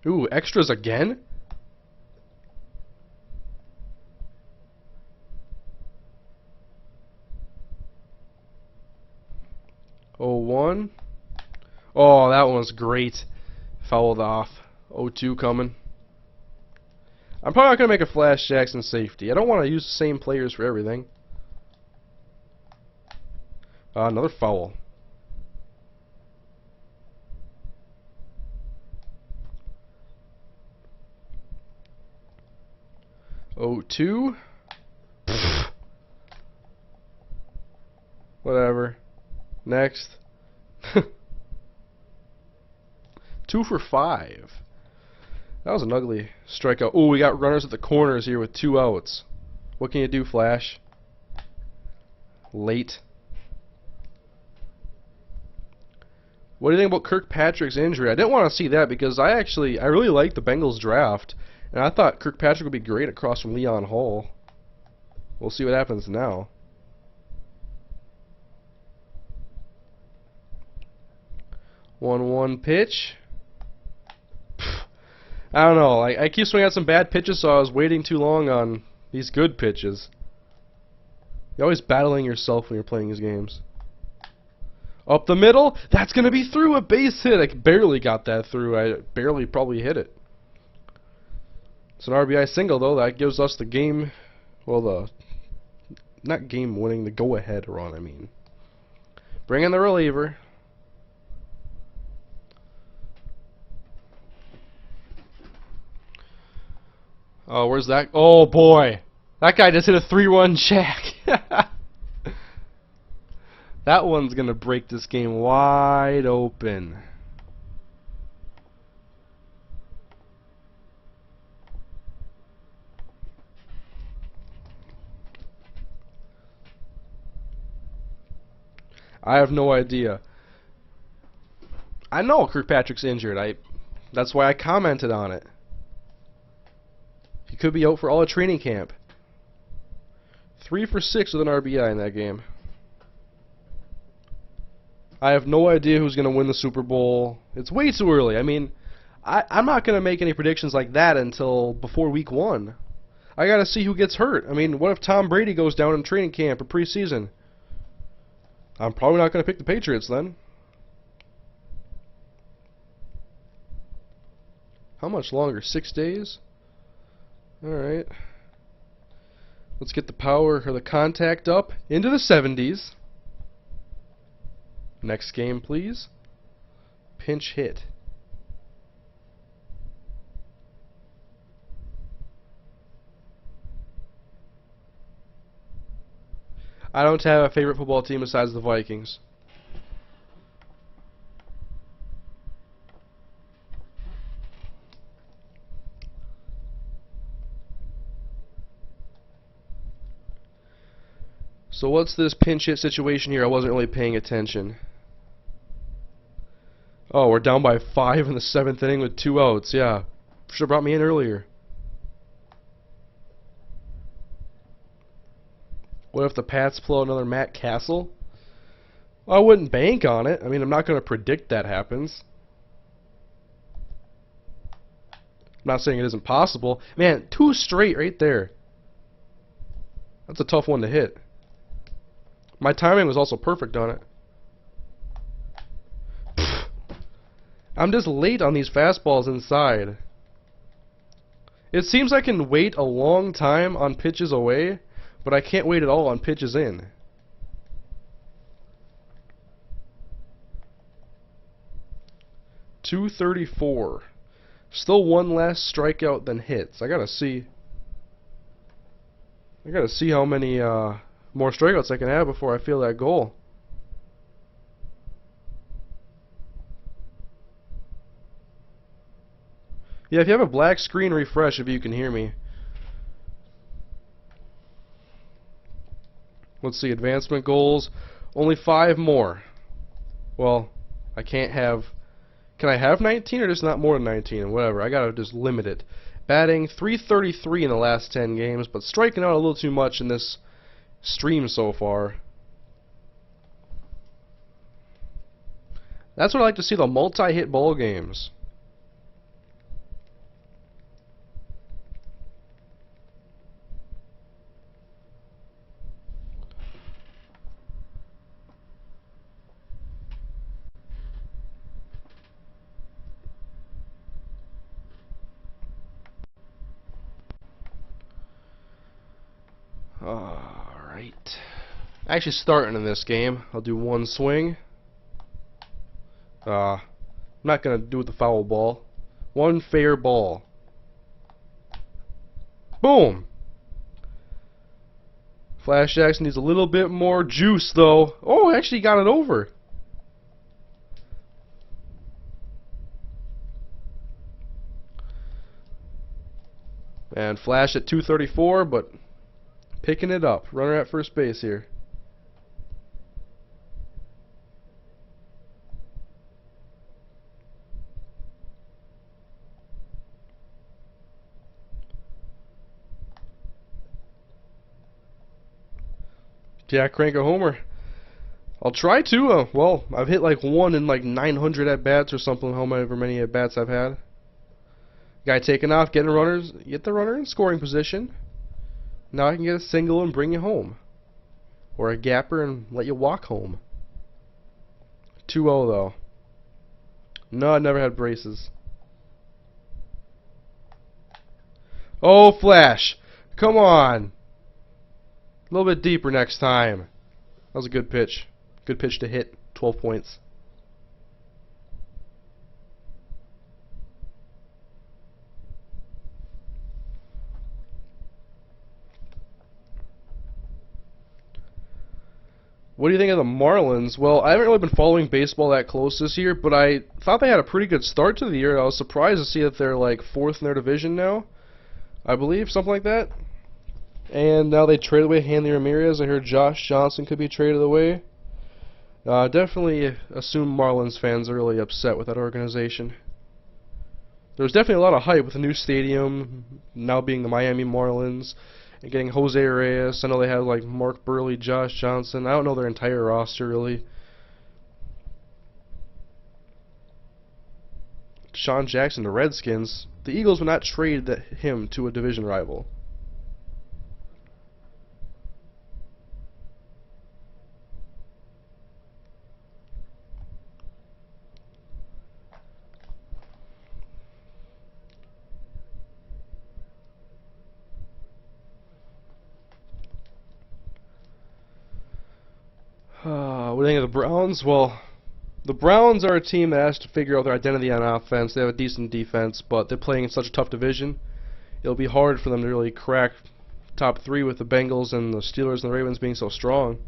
Ooh, extras again? Oh, 1. Oh, that one was great. Fouled off. 0-2 coming. I'm probably not going to make a Flash Jackson safety. I don't want to use the same players for everything. Another foul. Oh, 2. Whatever. Next. 2 for 5. That was an ugly strikeout. Oh, we got runners at the corners here with 2 outs. What can you do, Flash? Late. What do you think about Kirkpatrick's injury? I didn't want to see that because I really liked the Bengals draft, and I thought Kirkpatrick would be great across from Leon Hall. We'll see what happens now. 1-1 pitch. I don't know. I keep swinging at some bad pitches, so I was waiting too long on these good pitches. You're always battling yourself when you're playing these games. Up the middle. That's going to be through. A base hit. I barely got that through. I barely probably hit it. It's an RBI single, though. That gives us the game. Well, not game winning, the go-ahead run, I mean. Bring in the reliever. Oh, where's that? Oh, boy. That guy just hit a 3-1 jack. That one's going to break this game wide open. I have no idea. I know Kirkpatrick's injured. That's why I commented on it. He could be out for all of training camp. 3 for 6 with an RBI in that game. I have no idea who's going to win the Super Bowl. It's way too early. I mean, I'm not going to make any predictions like that until before week 1. I got to see who gets hurt. I mean, what if Tom Brady goes down in training camp or preseason? I'm probably not going to pick the Patriots then. How much longer? 6 days? Alright. Let's get the power or the contact up into the 70s. Next game, please. Pinch hit. I don't have a favorite football team besides the Vikings. So what's this pinch hit situation here? I wasn't really paying attention. Oh, we're down by 5 in the 7th inning with 2 outs. Yeah, should have brought me in earlier. What if the Pats pull another Matt Castle? Well, I wouldn't bank on it. I mean, I'm not going to predict that happens. I'm not saying it isn't possible. Man, 2 straight right there. That's a tough one to hit. My timing was also perfect on it. I'm just late on these fastballs inside. It seems I can wait a long time on pitches away, but I can't wait at all on pitches in. .234. Still one less strikeout than hits. I gotta see how many more strikeouts I can have before I feel that goal. Yeah, if you have a black screen, refresh if you can hear me. Let's see, advancement goals. Only 5 more. Well, I can't have... Can I have 19 or just not more than 19? Whatever, I gotta just limit it. Batting .333 in the last 10 games, but striking out a little too much in this stream so far. That's what I like to see, the multi-hit ball games. Alright. Actually starting in this game. I'll do 1 swing. I'm not going to do with the foul ball. 1 fair ball. Boom! Flash Jackson needs a little bit more juice though. Oh, actually got it over. And Flash at .234, but picking it up. Runner at first base here. Yeah, crank a homer. I'll try to. Well, I've hit like 1 in like 900 at bats or something. However many at bats I've had. Guy taking off, getting runners. Get the runner in scoring position. Now I can get a single and bring you home, or a gapper and let you walk home. 2-0 though. No, I never had braces. Oh, Flash! Come on! A little bit deeper next time. That was a good pitch. Good pitch to hit. 12 points. What do you think of the Marlins? Well, I haven't really been following baseball that close this year, but I thought they had a pretty good start to the year. I was surprised to see that they're like 4th in their division now, I believe, something like that. And now they traded away Hanley Ramirez. I heard Josh Johnson could be traded away. Definitely assume Marlins fans are really upset with that organization. There's definitely a lot of hype with the new stadium now being the Miami Marlins. And getting Jose Reyes. I know they have like Mark Burley, Josh Johnson. I don't know their entire roster really. Sean Jackson, the Redskins. The Eagles would not trade him to a division rival. What do you think of the Browns? Well, the Browns are a team that has to figure out their identity on offense. They have a decent defense, but they're playing in such a tough division. It'll be hard for them to really crack top 3 with the Bengals and the Steelers and the Ravens being so strong.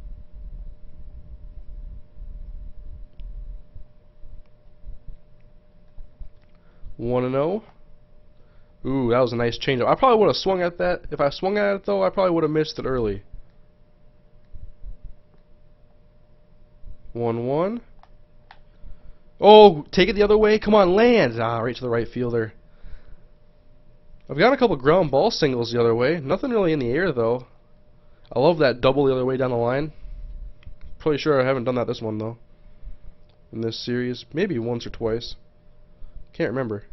One and 0. Ooh, that was a nice changeup. I probably would have swung at that. If I swung at it though, I probably would have missed it early. 1-1. Oh, take it the other way. Come on, land. Ah, right to the right fielder. I've got a couple ground ball singles the other way. Nothing really in the air though. I love that double the other way down the line. Pretty sure I haven't done that this one though. In this series, maybe once or twice. Can't remember.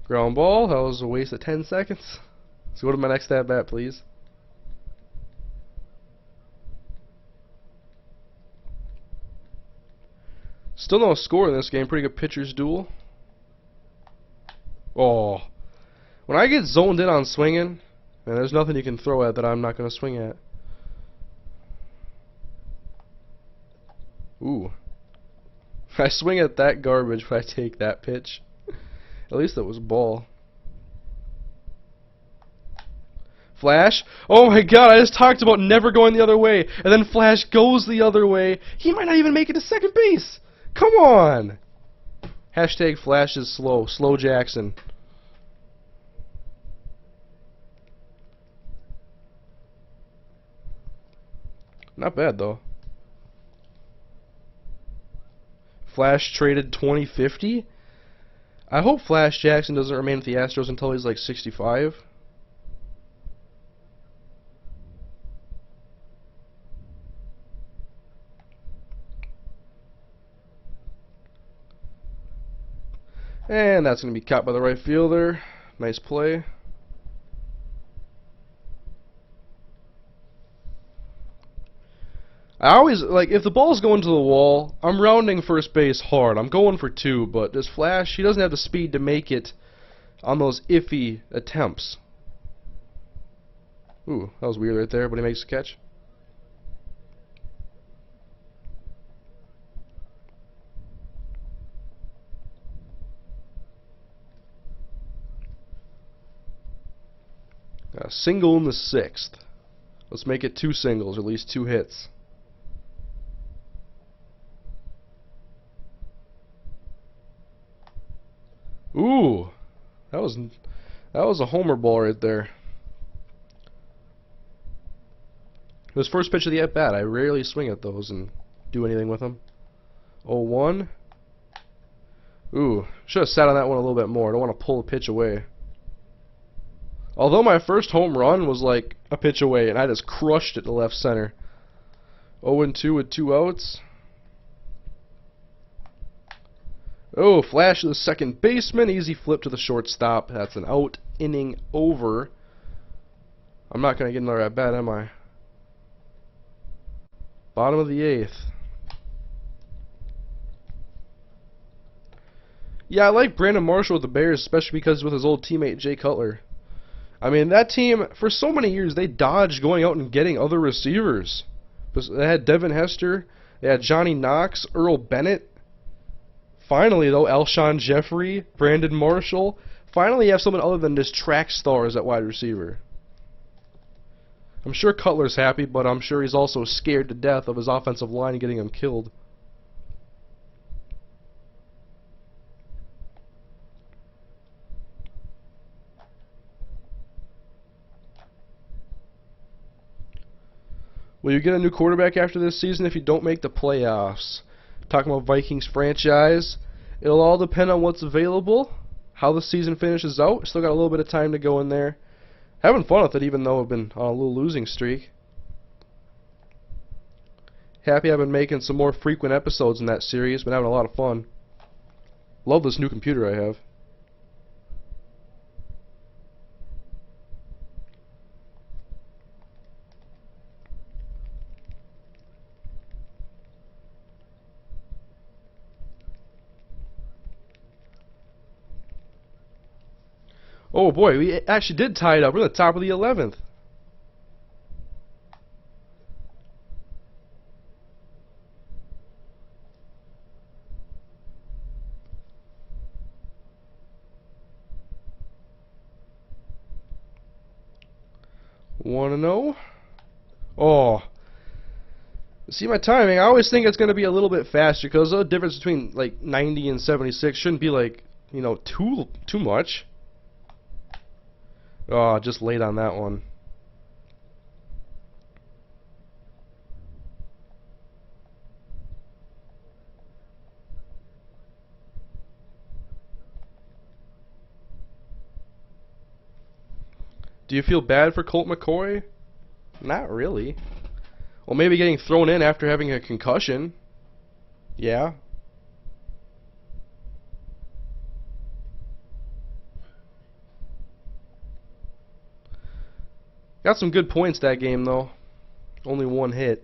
Ground ball. That was a waste of 10 seconds. Let's go to my next at bat, please. Still no score in this game. Pretty good pitcher's duel. Oh. When I get zoned in on swinging, man, there's nothing you can throw at that I'm not going to swing at. Ooh. I swing at that garbage when I take that pitch. At least it was ball. Flash. Oh my god, I just talked about never going the other way. And then Flash goes the other way. He might not even make it to second base. Come on. Hashtag Flash is slow. Slow Jackson. Not bad though. Flash traded 2050? I hope Flash Jackson doesn't remain with the Astros until he's like 65. And that's going to be caught by the right fielder. Nice play. I always, like, if the ball's going to the wall, I'm rounding first base hard. I'm going for 2, but this Flash, he doesn't have the speed to make it on those iffy attempts. Ooh, that was weird right there, but he makes the catch. A single in the 6th. Let's make it 2 singles, or at least 2 hits. Ooh, that was a homer ball right there. It was first pitch of the at bat. I rarely swing at those and do anything with them. 0-1. Ooh, should have sat on that one a little bit more. I don't want to pull the pitch away. Although my first home run was like a pitch away, and I just crushed it to left center. 0-2 with 2 outs. Oh, Flash to the second baseman. Easy flip to the shortstop. That's an out. Inning over. I'm not going to get another at bat, am I? Bottom of the 8th. Yeah, I like Brandon Marshall with the Bears, especially because with his old teammate Jay Cutler. I mean, that team, for so many years, they dodged going out and getting other receivers. They had Devin Hester, they had Johnny Knox, Earl Bennett. Finally, though, Alshon Jeffrey, Brandon Marshall. Finally, you have someone other than just track stars at wide receiver. I'm sure Cutler's happy, but I'm sure he's also scared to death of his offensive line getting him killed. Will you get a new quarterback after this season if you don't make the playoffs? Talking about Vikings franchise, it'll all depend on what's available, how the season finishes out. Still got a little bit of time to go in there. Having fun with it, even though I've been on a little losing streak. Happy I've been making some more frequent episodes in that series. Been having a lot of fun. Love this new computer I have. Oh boy, we actually did tie it up. We're at the top of the 11th. 1-0. Oh. See my timing. I always think it's going to be a little bit faster because the difference between like 90 and 76 shouldn't be like, you know, too much. Oh, just late on that one. Do you feel bad for Colt McCoy? Not really. Well, maybe getting thrown in after having a concussion. Yeah. Got some good points that game, though. Only one hit.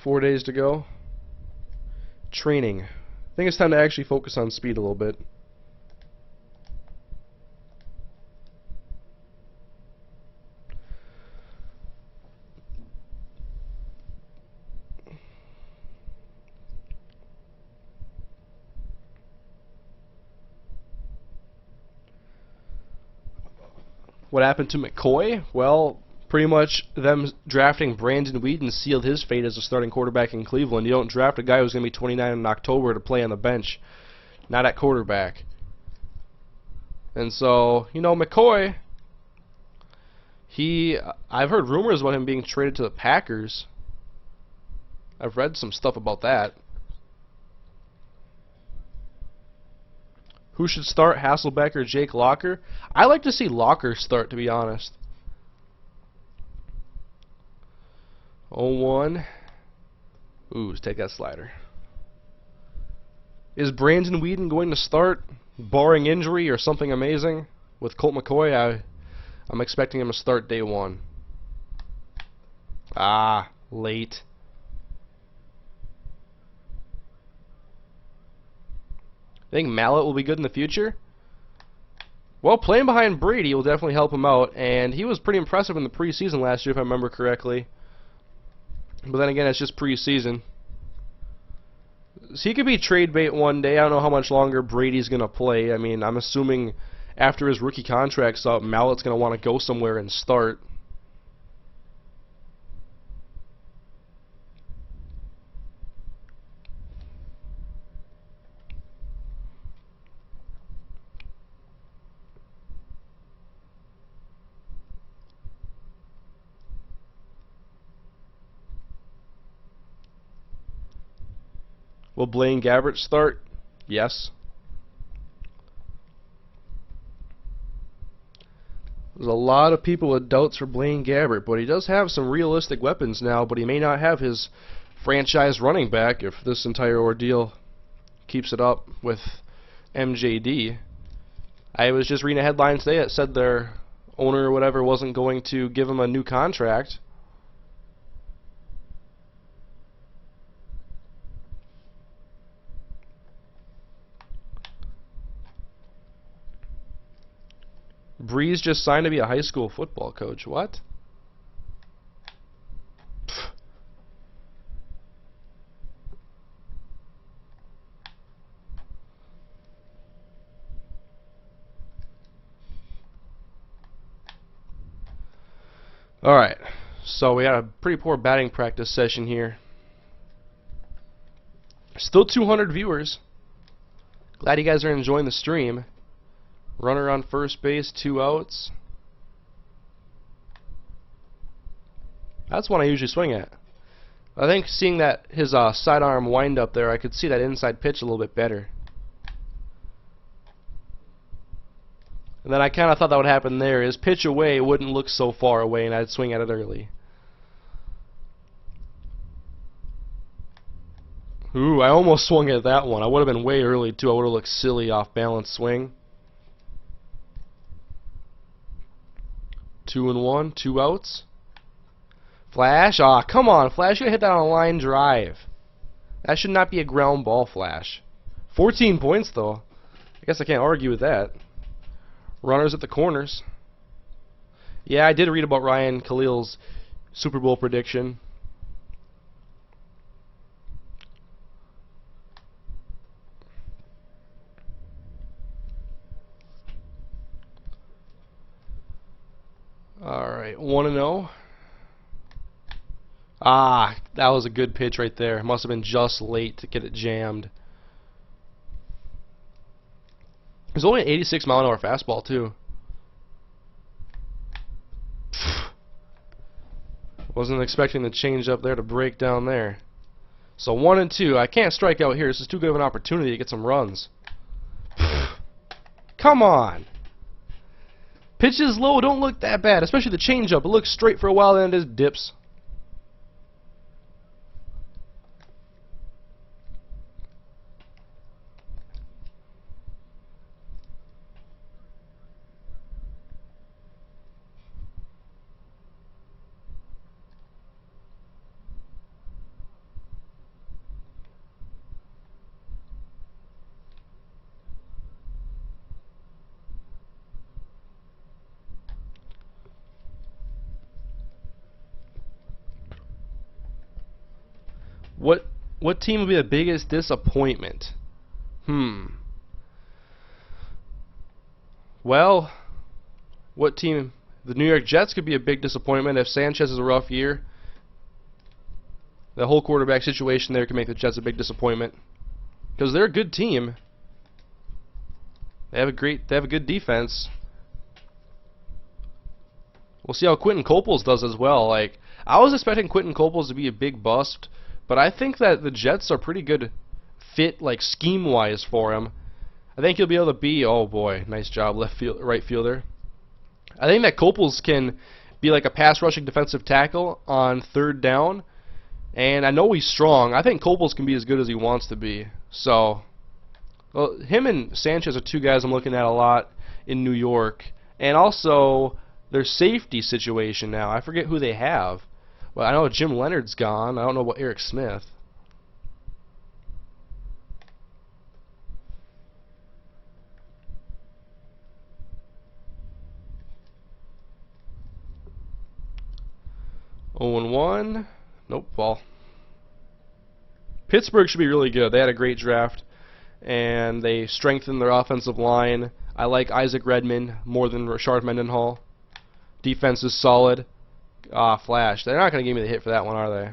4 days to go. Training. I think it's time to actually focus on speed a little bit. What happened to McCoy? Well, pretty much them drafting Brandon Whedon sealed his fate as a starting quarterback in Cleveland. You don't draft a guy who's going to be 29 in October to play on the bench. Not at quarterback. And so, you know, McCoy, I've heard rumors about him being traded to the Packers. I've read some stuff about that. Who should start, Hasselbeck or Jake Locker? I like to see Locker start, to be honest. 0-1. Ooh, let's take that slider. Is Brandon Whedon going to start, barring injury or something amazing? With Colt McCoy, I'm expecting him to start day one. Ah, late. I think Mallett will be good in the future. Well, playing behind Brady will definitely help him out, and he was pretty impressive in the preseason last year, if I remember correctly. But then again, it's just preseason. So he could be trade bait one day. I don't know how much longer Brady's going to play. I mean, I'm assuming after his rookie contract's up, Mallett's going to want to go somewhere and start. Will Blaine Gabbert start? Yes. There's a lot of people with doubts for Blaine Gabbert, but he does have some realistic weapons now, but he may not have his franchise running back if this entire ordeal keeps it up with MJD. I was just reading a headline today that said their owner or whatever wasn't going to give him a new contract. Breeze just signed to be a high school football coach. What? Alright, so we had a pretty poor batting practice session here. Still 200 viewers. Glad you guys are enjoying the stream. Runner on first base, 2 outs. That's one I usually swing at. I think seeing that his sidearm wind up there, I could see that inside pitch a little bit better. And then I kind of thought that would happen there. His pitch away wouldn't look so far away, and I'd swing at it early. Ooh, I almost swung at that one. I would have been way early, too. I would have looked silly off balance swing. 2-1, 2 outs. Flash? Aw, come on, Flash. You gotta hit that on a line drive. That should not be a ground ball, Flash. 14 points, though. I guess I can't argue with that. Runners at the corners. Yeah, I did read about Ryan Khalil's Super Bowl prediction. Alright, 1-0. Ah, that was a good pitch right there. Must have been just late to get it jammed. There's only an 86-mile-an-hour fastball, too. Wasn't expecting the change up there to break down there. So 1-2. I can't strike out here. This is too good of an opportunity to get some runs. Come on. Pitches low don't look that bad, especially the changeup. It looks straight for a while, then it just dips. What team would be the biggest disappointment? Well, what team? The New York Jets could be a big disappointment if Sanchez has a rough year. The whole quarterback situation there could make the Jets a big disappointment because they're a good team. They have a good defense. We'll see how Quentin Coples does as well. Like, I was expecting Quentin Coples to be a big bust, but I think that the Jets are pretty good fit, like scheme-wise, for him. I think he'll be able to be. Oh boy, nice job, right fielder. I think that Coples can be like a pass-rushing defensive tackle on third down, and I know he's strong. I think Coples can be as good as he wants to be. So, well, him and Sanchez are two guys I'm looking at a lot in New York, and also their safety situation now. I forget who they have. Well, I know Jim Leonard's gone. I don't know about Eric Smith. Oh and 1. Nope, ball. Pittsburgh should be really good. They had a great draft, and they strengthened their offensive line. I like Isaac Redman more than Rashard Mendenhall. Defense is solid. Ah, flash. They're not going to give me the hit for that one, are they?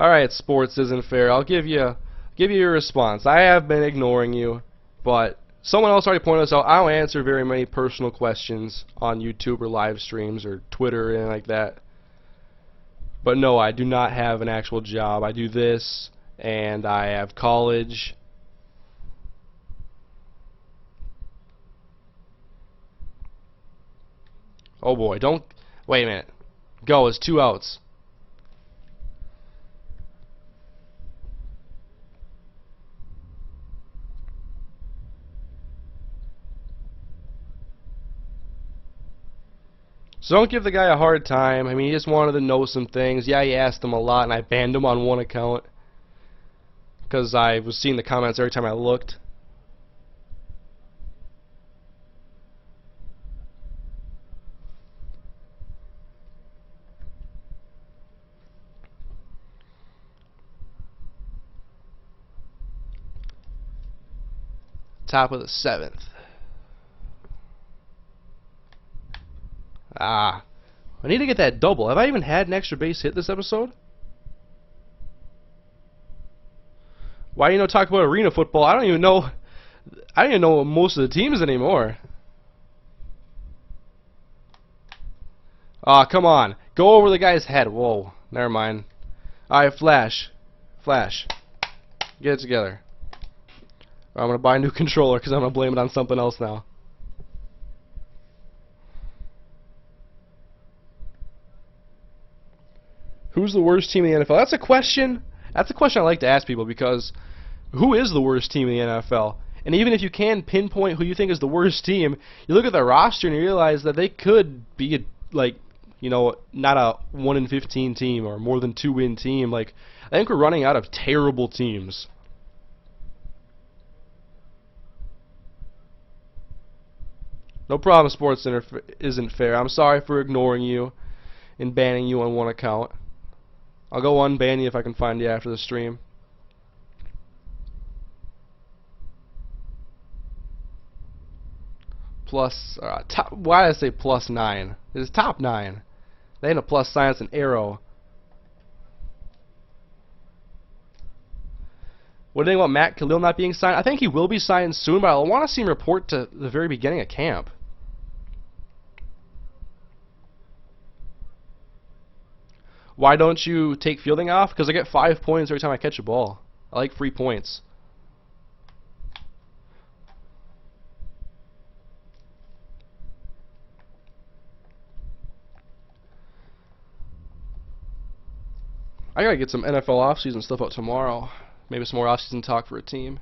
Alright, sports isn't fair. I'll give you your response. I have been ignoring you, but someone else already pointed this out. I don't answer very many personal questions on YouTube or live streams or Twitter or anything like that. But no, I do not have an actual job. I do this, and I have college. Oh boy, don't... Wait a minute. Go, it's 2 outs. So don't give the guy a hard time. I mean, he just wanted to know some things. Yeah, he asked him a lot, and I banned him on one account because I was seeing the comments every time I looked. Top of the 7th. Ah, I need to get that double. Have I even had an extra base hit this episode? Why you know talk about arena football? I don't even know most of the teams anymore. Ah, come on. Go over the guy's head. Whoa, never mind. Alright, Flash. Flash. Get it together. I'm going to buy a new controller because I'm going to blame it on something else now. Who's the worst team in the NFL? That's a question. That's a question I like to ask people because who is the worst team in the NFL? And even if you can pinpoint who you think is the worst team, you look at their roster and you realize that they could be like, you know, not a 1-15 team or more than 2-win team. Like, I think we're running out of terrible teams. No problem, Sports Center isn't fair. I'm sorry for ignoring you. in banning you on one account. I'll go unban you if I can find you after the stream. Plus, why did I say plus 9? It's top 9. They ain't a plus sign, it's an arrow. What do you think about Matt Khalil not being signed? I think he will be signed soon, but I want to see him report to the very beginning of camp. Why don't you take fielding off? Because I get 5 points every time I catch a ball. I like free points. I gotta get some NFL offseason stuff out tomorrow. Maybe some more offseason talk for a team.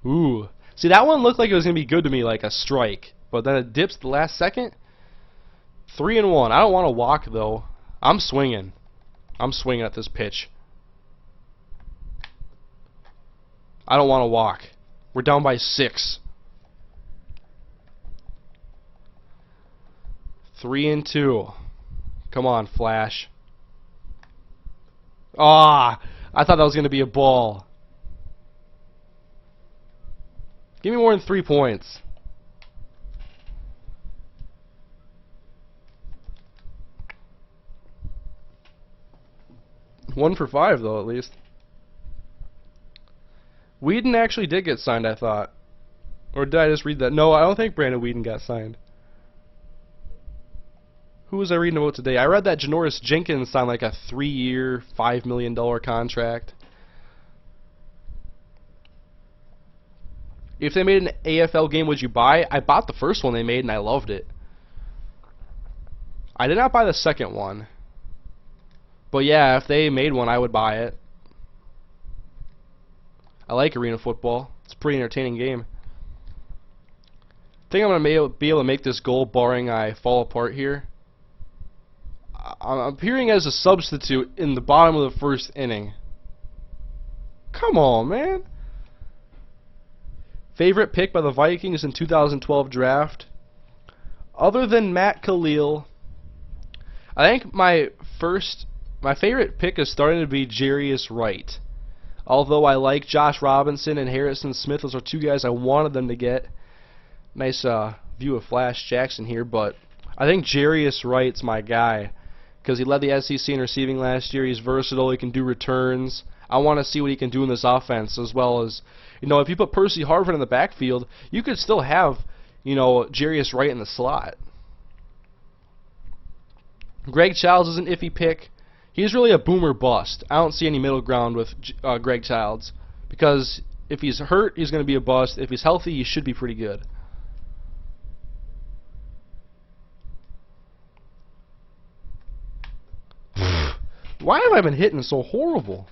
Ooh. See, that one looked like it was gonna be good to me, like a strike. But then it dips the last second. 3-1. I don't want to walk, though. I'm swinging. I'm swinging at this pitch. I don't want to walk. We're down by 6. 3-2. Come on, Flash. Ah, I thought that was going to be a ball. Give me more than 3 points. One for 5, though, at least. Whedon actually did get signed, I thought. Or did I just read that? No, I don't think Brandon Whedon got signed. Who was I reading about today? I read that Janoris Jenkins signed like a 3-year, $5 million contract. If they made an AFL game, would you buy it? I bought the first one they made and I loved it. I did not buy the second one. But yeah, if they made one, I would buy it. I like arena football. It's a pretty entertaining game. I think I'm going to be able to make this goal barring I fall apart here. I'm appearing as a substitute in the bottom of the first inning. Come on, man. Favorite pick by the Vikings in 2012 draft? Other than Matt Khalil, I think my favorite pick is starting to be Jarius Wright. Although I like Josh Robinson and Harrison Smith, those are 2 guys I wanted them to get. Nice view of Flash Jackson here, but I think Jarius Wright's my guy because he led the SEC in receiving last year. He's versatile. He can do returns. I want to see what he can do in this offense, as well as, you know, if you put Percy Harvin in the backfield, you could still have, you know, Jarius Wright in the slot. Greg Childs is an iffy pick. He's really a boomer bust. I don't see any middle ground with Greg Childs, because if he's hurt, he's going to be a bust. If he's healthy, he should be pretty good. Why have I been hitting so horrible?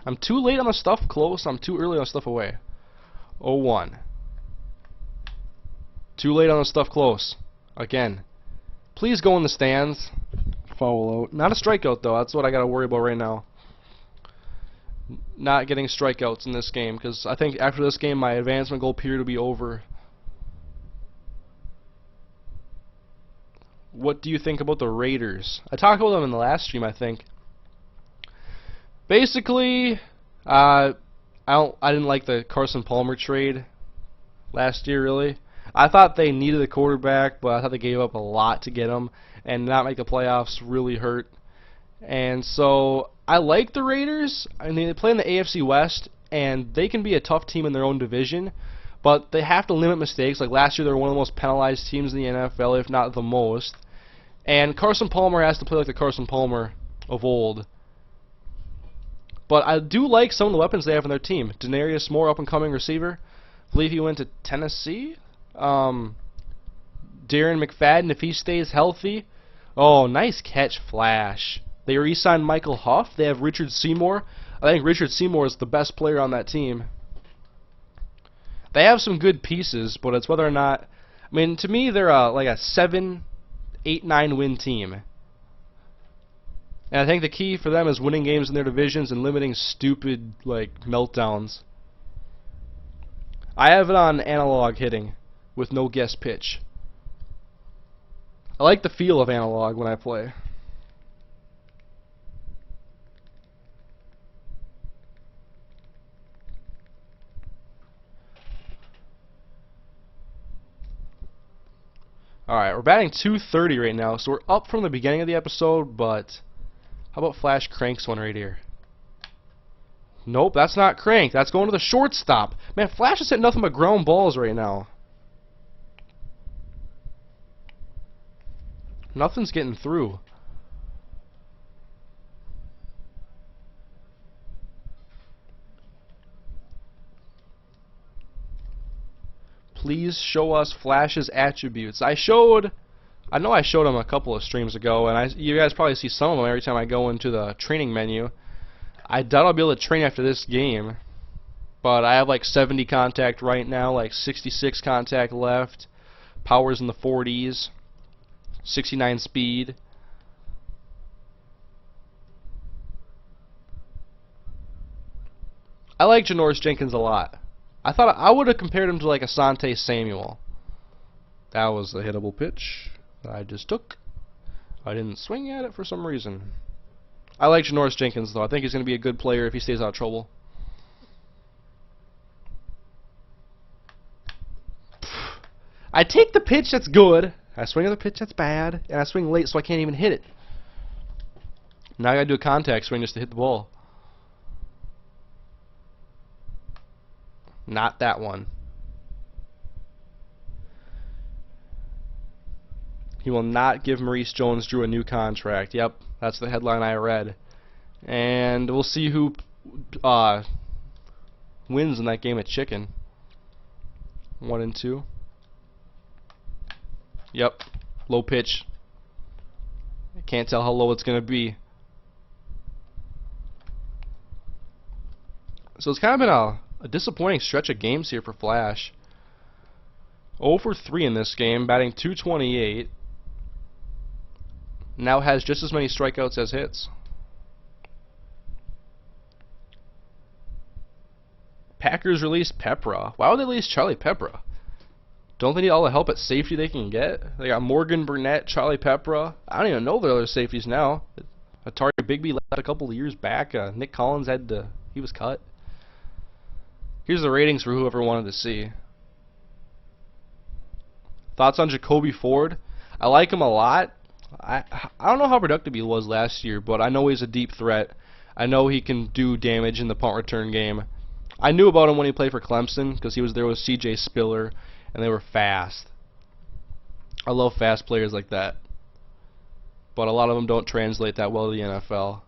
I'm too late on the stuff close. I'm too early on the stuff away. 0-1. Too late on the stuff close. Again. Please go in the stands. Foul out. Not a strikeout, though. That's what I got to worry about right now. Not getting strikeouts in this game, because I think after this game, my advancement goal period will be over. What do you think about the Raiders? I talked about them in the last stream, I think. Basically, I didn't like the Carson Palmer trade last year, really. I thought they needed a quarterback, but I thought they gave up a lot to get him, and not make the playoffs really hurt. And so I like the Raiders. I mean, they play in the AFC West, and they can be a tough team in their own division, but they have to limit mistakes. Like last year, they were one of the most penalized teams in the NFL, if not the most. And Carson Palmer has to play like the Carson Palmer of old. But I do like some of the weapons they have on their team. Denarius Moore, up-and-coming receiver. I believe he went to Tennessee. Darren McFadden, if he stays healthy. Oh, nice catch, Flash. They re-signed Michael Huff. They have Richard Seymour. I think Richard Seymour is the best player on that team. They have some good pieces, but it's whether or not... I mean, to me, they're like a 7, 8, 9 win team. And I think the key for them is winning games in their divisions and limiting stupid, like, meltdowns. I have it on analog hitting with no guess pitch. I like the feel of analog when I play. Alright, we're batting 230 right now, so we're up from the beginning of the episode, but how about Flash cranks one right here? Nope, that's not crank. That's going to the shortstop. Man, Flash is hitting nothing but ground balls right now. Nothing's getting through. Please show us Flash's attributes. I know I showed them a couple of streams ago, and you guys probably see some of them every time I go into the training menu. I doubt I'll be able to train after this game, but I have like 70 contact right now, like 66 contact left, power's in the 40s, 69 speed. I like Janoris Jenkins a lot. I thought I would have compared him to like Asante Samuel. That was a hittable pitch that I just took. I didn't swing at it for some reason. I like Janoris Jenkins though. I think he's going to be a good player if he stays out of trouble. I take the pitch that's good, I swing at the pitch that's bad, and I swing late so I can't even hit it. Now I gotta do a contact swing just to hit the ball. Not that one. He will not give Maurice Jones-Drew a new contract. Yep, that's the headline I read. And we'll see who wins in that game at Chicken. 1 and 2. Yep, low pitch. I can't tell how low it's going to be. So it's kind of been a disappointing stretch of games here for Flash. 0 for 3 in this game, batting .228. Now has just as many strikeouts as hits. Packers released Pepra. Why would they release Charlie Pepra? Don't they need all the help at safety they can get? They got Morgan Burnett, Charlie Pepra. I don't even know their other safeties now. Atari Bigby left a couple of years back. Nick Collins he was cut. Here's the ratings for whoever wanted to see. Thoughts on Jacoby Ford? I like him a lot. I don't know how productive he was last year, but I know he's a deep threat. I know he can do damage in the punt return game. I knew about him when he played for Clemson because he was there with C.J. Spiller, and they were fast. I love fast players like that. But a lot of them don't translate that well to the NFL.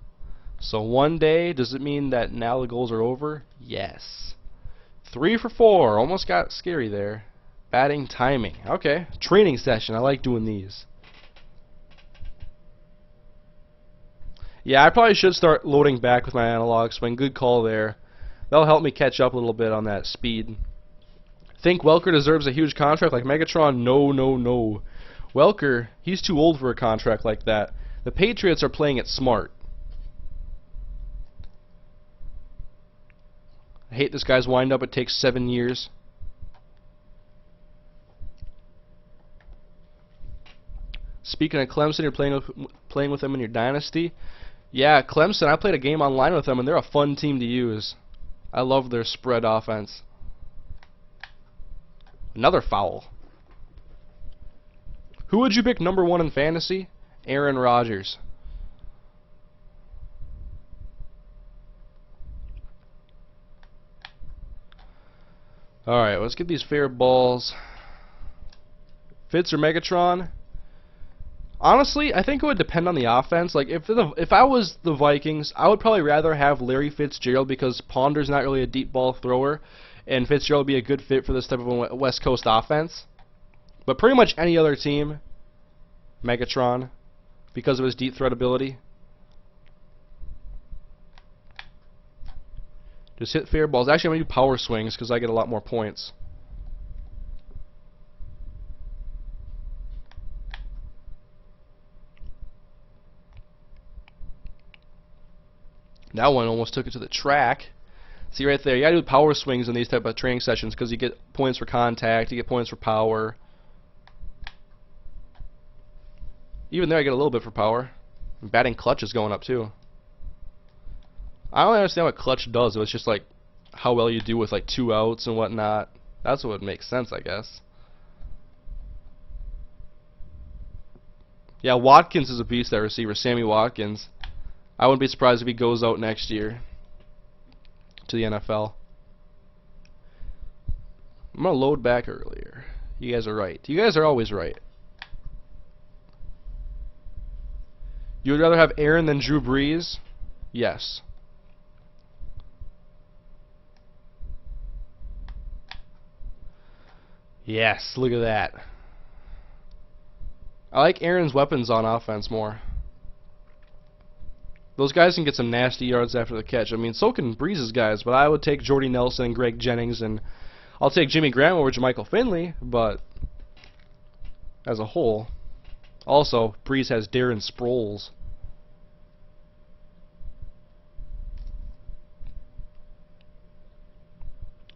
So one day, does it mean that now the goals are over? Yes. 3 for 4. Almost got scary there. Batting timing. Okay. Training session. I like doing these. Yeah, I probably should start loading back with my analog swing. Good call there. That'll help me catch up a little bit on that speed. Think Welker deserves a huge contract like Megatron? No, no, no. Welker, he's too old for a contract like that. The Patriots are playing it smart. I hate this guy's wind-up. It takes 7 years. Speaking of Clemson, you're playing with them in your dynasty. Yeah, Clemson, I played a game online with them, and they're a fun team to use. I love their spread offense. Another foul. Who would you pick #1 in fantasy? Aaron Rodgers. Alright, let's get these fair balls. Fitz or Megatron? Honestly, I think it would depend on the offense. Like, if I was the Vikings, I would probably rather have Larry Fitzgerald because Ponder's not really a deep ball thrower, and Fitzgerald would be a good fit for this type of a West Coast offense. But pretty much any other team, Megatron, because of his deep threat ability. Just hit fair balls. Actually, I'm going to do power swings because I get a lot more points. That one almost took it to the track. See right there, you gotta do power swings in these type of training sessions because you get points for contact, you get points for power. Even there I get a little bit for power. And batting clutch is going up too. I don't understand what clutch does. It was just like how well you do with like 2 outs and whatnot. That's what would make sense, I guess. Yeah, Watkins is a beast, that receiver, Sammy Watkins. I wouldn't be surprised if he goes out next year to the NFL. I'm going to load back earlier. You guys are right. You guys are always right. You would rather have Aaron than Drew Brees? Yes. Yes, look at that. I like Aaron's weapons on offense more. Those guys can get some nasty yards after the catch. I mean, so can Breeze's guys, but I would take Jordy Nelson and Greg Jennings, and I'll take Jimmy Graham over Jermichael Finley, but as a whole. Also, Breeze has Darren Sproles.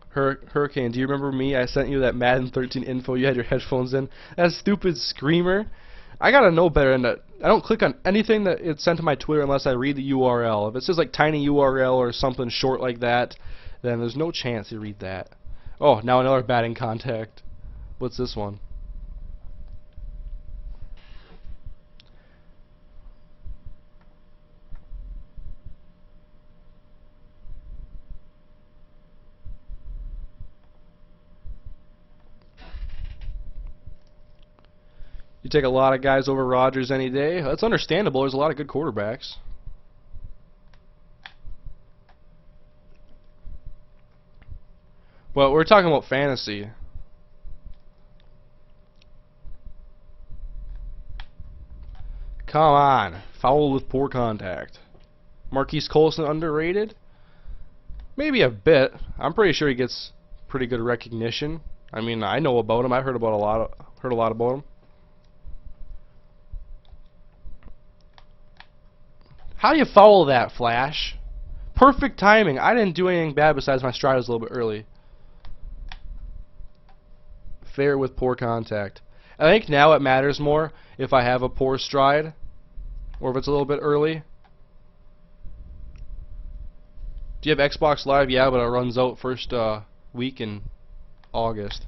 Hurricane, do you remember me? I sent you that Madden 13 info. You had your headphones in. That stupid screamer. I gotta know better than that. I don't click on anything that it's sent to my Twitter unless I read the URL. If it says like tiny URL or something short like that, then there's no chance you read that. Oh, now another batting contact. What's this one? You take a lot of guys over Rodgers any day. That's understandable. There's a lot of good quarterbacks. But we're talking about fantasy. Come on. Foul with poor contact. Marquise Colson underrated? Maybe a bit. I'm pretty sure he gets pretty good recognition. I mean, I know about him. I've heard a lot about him. How do you foul that, Flash? Perfect timing. I didn't do anything bad besides my stride was a little bit early. Fair with poor contact. I think now it matters more if I have a poor stride or if it's a little bit early. Do you have Xbox Live? Yeah, but it runs out first week in August.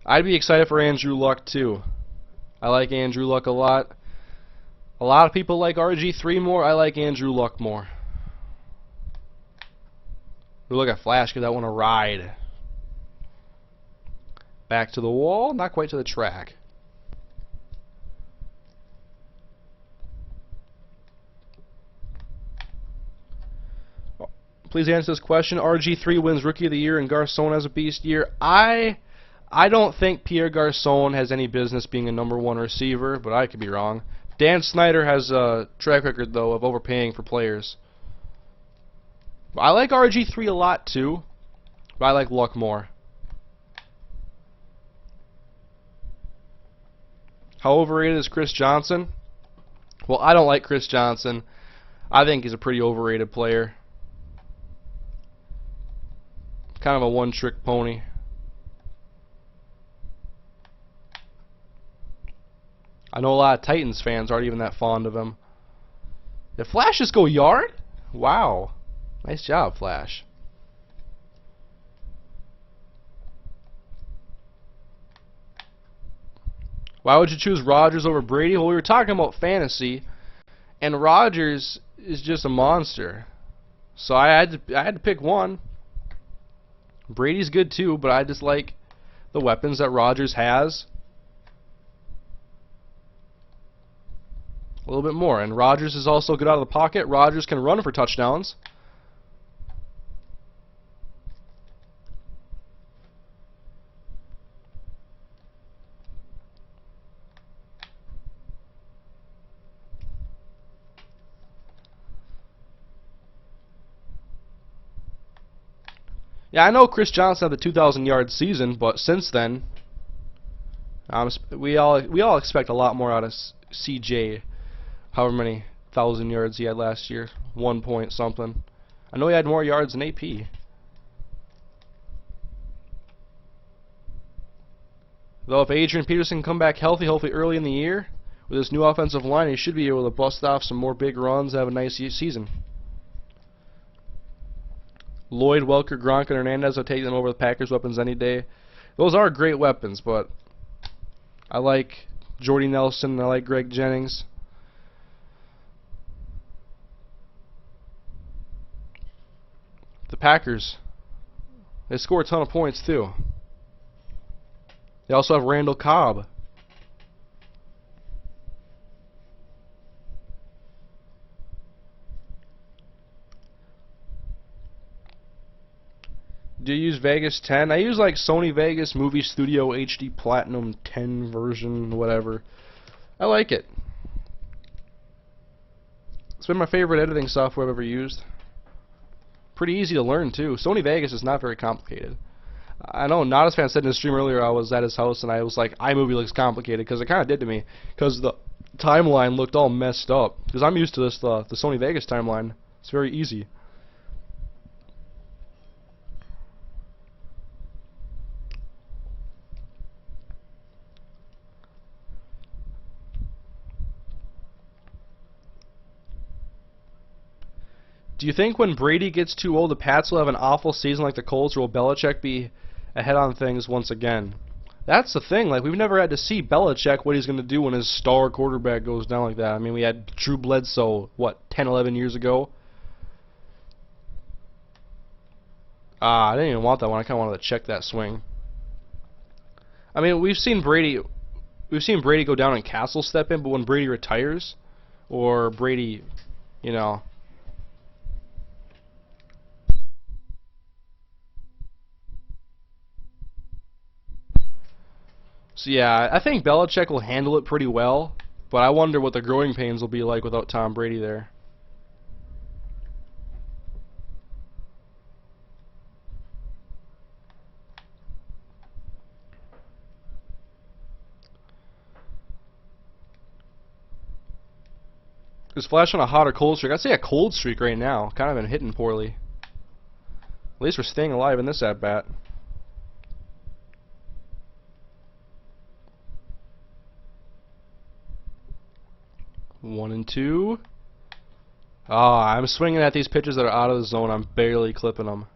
I'd be excited for Andrew Luck too. I like Andrew Luck a lot. A lot of people like RG3 more. I like Andrew Luck more. Ooh, look at Flash, give that one a ride. Back to the wall, not quite to the track. Please answer this question. RG3 wins Rookie of the Year and Garcon has a beast year. I don't think Pierre Garcon has any business being a #1 receiver, but I could be wrong. Dan Snyder has a track record, though, of overpaying for players. I like RG3 a lot, too, but I like Luck more. How overrated is Chris Johnson? Well, I don't like Chris Johnson. I think he's a pretty overrated player. Kind of a one-trick pony. I know a lot of Titans fans aren't even that fond of him. Did Flash just go yard? Wow. Nice job, Flash. Why would you choose Rodgers over Brady? Well, we were talking about fantasy, and Rodgers is just a monster. So I had to pick one. Brady's good too, but I just like the weapons that Rodgers has a little bit more. And Rodgers is also good out of the pocket. Rodgers can run for touchdowns. Yeah, I know Chris Johnson had the 2,000-yard season, but since then, we all expect a lot more out of CJ. However many 1,000 yards he had last year, 1 point something. I know he had more yards than AP. Though if Adrian Peterson can come back healthy, hopefully early in the year, with this new offensive line, he should be able to bust off some more big runs and have a nice season. Lloyd, Welker, Gronk, and Hernandez will take them over the Packers' weapons any day. Those are great weapons, but I like Jordy Nelson, I like Greg Jennings. The Packers, they score a ton of points too. They also have Randall Cobb. Do you use Vegas 10? I use like Sony Vegas Movie Studio HD Platinum 10 version, whatever. I like it. It's been my favorite editing software I've ever used. Pretty easy to learn too. Sony Vegas is not very complicated. I know Nodus fan said in the stream earlier I was at his house and I was like, iMovie looks complicated, because it kind of did to me, because the timeline looked all messed up. Because I'm used to this, the Sony Vegas timeline. It's very easy. Do you think when Brady gets too old, the Pats will have an awful season like the Colts, or will Belichick be ahead on things once again? That's the thing. Like, we've never had to see Belichick, what he's going to do when his star quarterback goes down like that. I mean, we had Drew Bledsoe, what, 10, 11 years ago? I didn't even want that one. I kind of wanted to check that swing. I mean, we've seen Brady go down and Castle step in, but when Brady retires, or Brady, you know... So yeah, I think Belichick will handle it pretty well, but I wonder what the growing pains will be like without Tom Brady there. Is Flash on a hot or cold streak? I'd say a cold streak right now. Kind of been hitting poorly. At least we're staying alive in this at-bat. One and two. I'm swinging at these pitches that are out of the zone. I'm barely clipping them.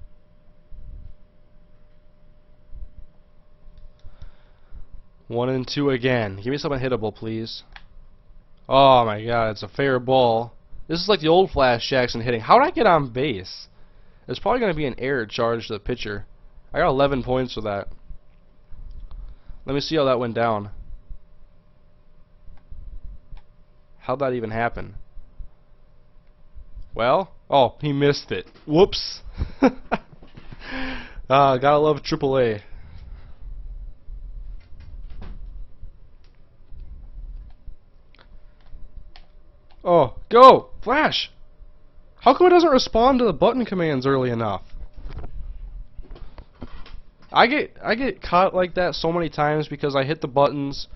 One and two again. Give me something hittable, please. Oh my god, it's a fair ball. This is like the old Flash Jackson hitting. How did I get on base? There's probably going to be an error charged to the pitcher. I got 11 points for that. Let me see how that went down. How'd that even happen? Well, oh, he missed it. Whoops. Gotta love AAA. Oh, go! Flash! How come it doesn't respond to the button commands early enough? I get caught like that so many times because I hit the buttons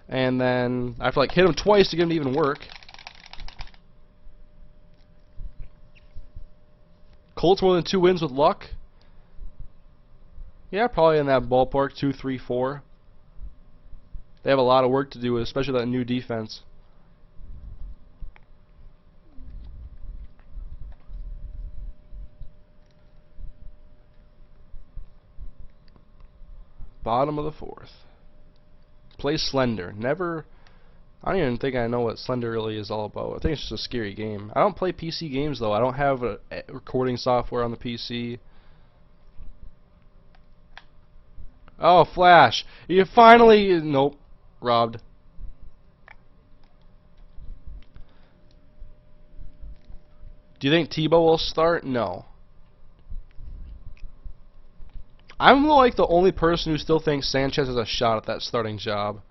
and then I have to like hit them twice to get them to even work. Colts more than 2 wins with luck? Yeah, probably in that ballpark, 2, 3, 4. They have a lot of work to do, especially that new defense. Bottom of the 4th. Play Slender. Never... I don't even think I know what Slender really is all about. I think it's just a scary game. I don't play PC games, though. I don't have a recording software on the PC. Oh, Flash. You finally... Nope. Robbed. Do you think Tebow will start? No. I'm like the only person who still thinks Sanchez has a shot at that starting job.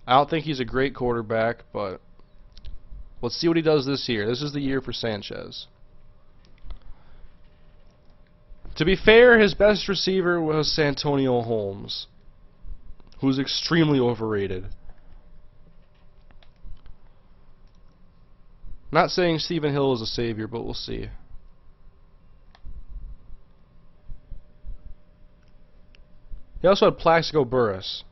I don't think he's a great quarterback, but let's see what he does this year. This is the year for Sanchez. To be fair, his best receiver was Santonio Holmes, who's extremely overrated. Not saying Stephen Hill is a savior, but we'll see. He also had Plaxico Burress.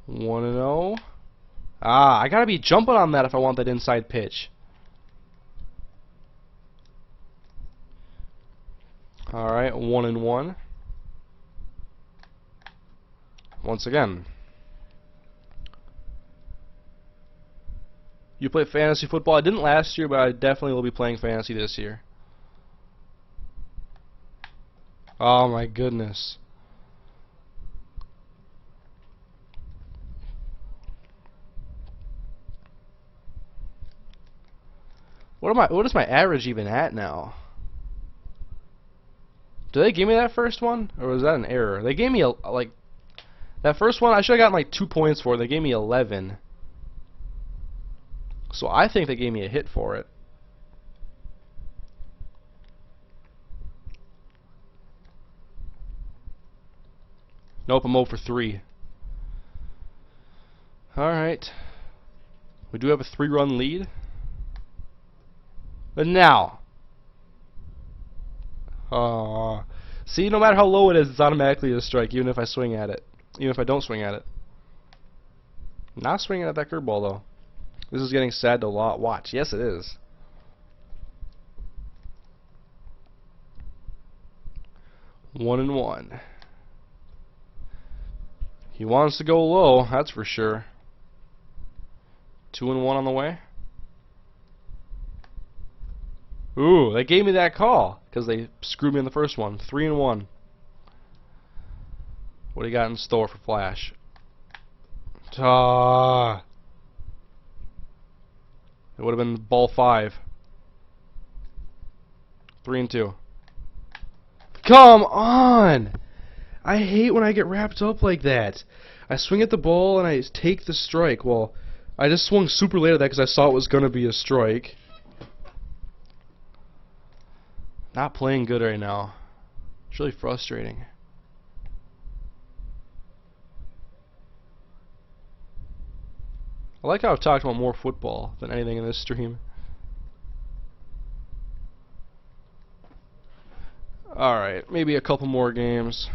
One and 0. Ah, I gotta be jumping on that if I want that inside pitch. Alright, 1 and 1. Once again. You play fantasy football? I didn't last year, but I definitely will be playing fantasy this year. Oh my goodness. What is my average even at now? Did they give me that first one, or was that an error? They gave me like that first one. I should have gotten like 2 points for it. They gave me 11. So I think they gave me a hit for it. Nope, I'm 0 for 3. Alright. We do have a 3-run lead. But now. See, no matter how low it is, it's automatically a strike, even if I swing at it. Even if I don't swing at it. Not swinging at that curveball, though. This is getting sad to watch. Yes, it is. One and 1. He wants to go low, that's for sure. 2 and 1 on the way. Ooh, they gave me that call because they screwed me in the first one. 3 and 1. What do you got in store for Flash? It would have been ball 5. 3 and 2. Come on! I hate when I get wrapped up like that. I swing at the ball and I take the strike. Well, I just swung super late at that because I saw it was going to be a strike. Not playing good right now. It's really frustrating. I like how I've talked about more football than anything in this stream. Alright, maybe a couple more games.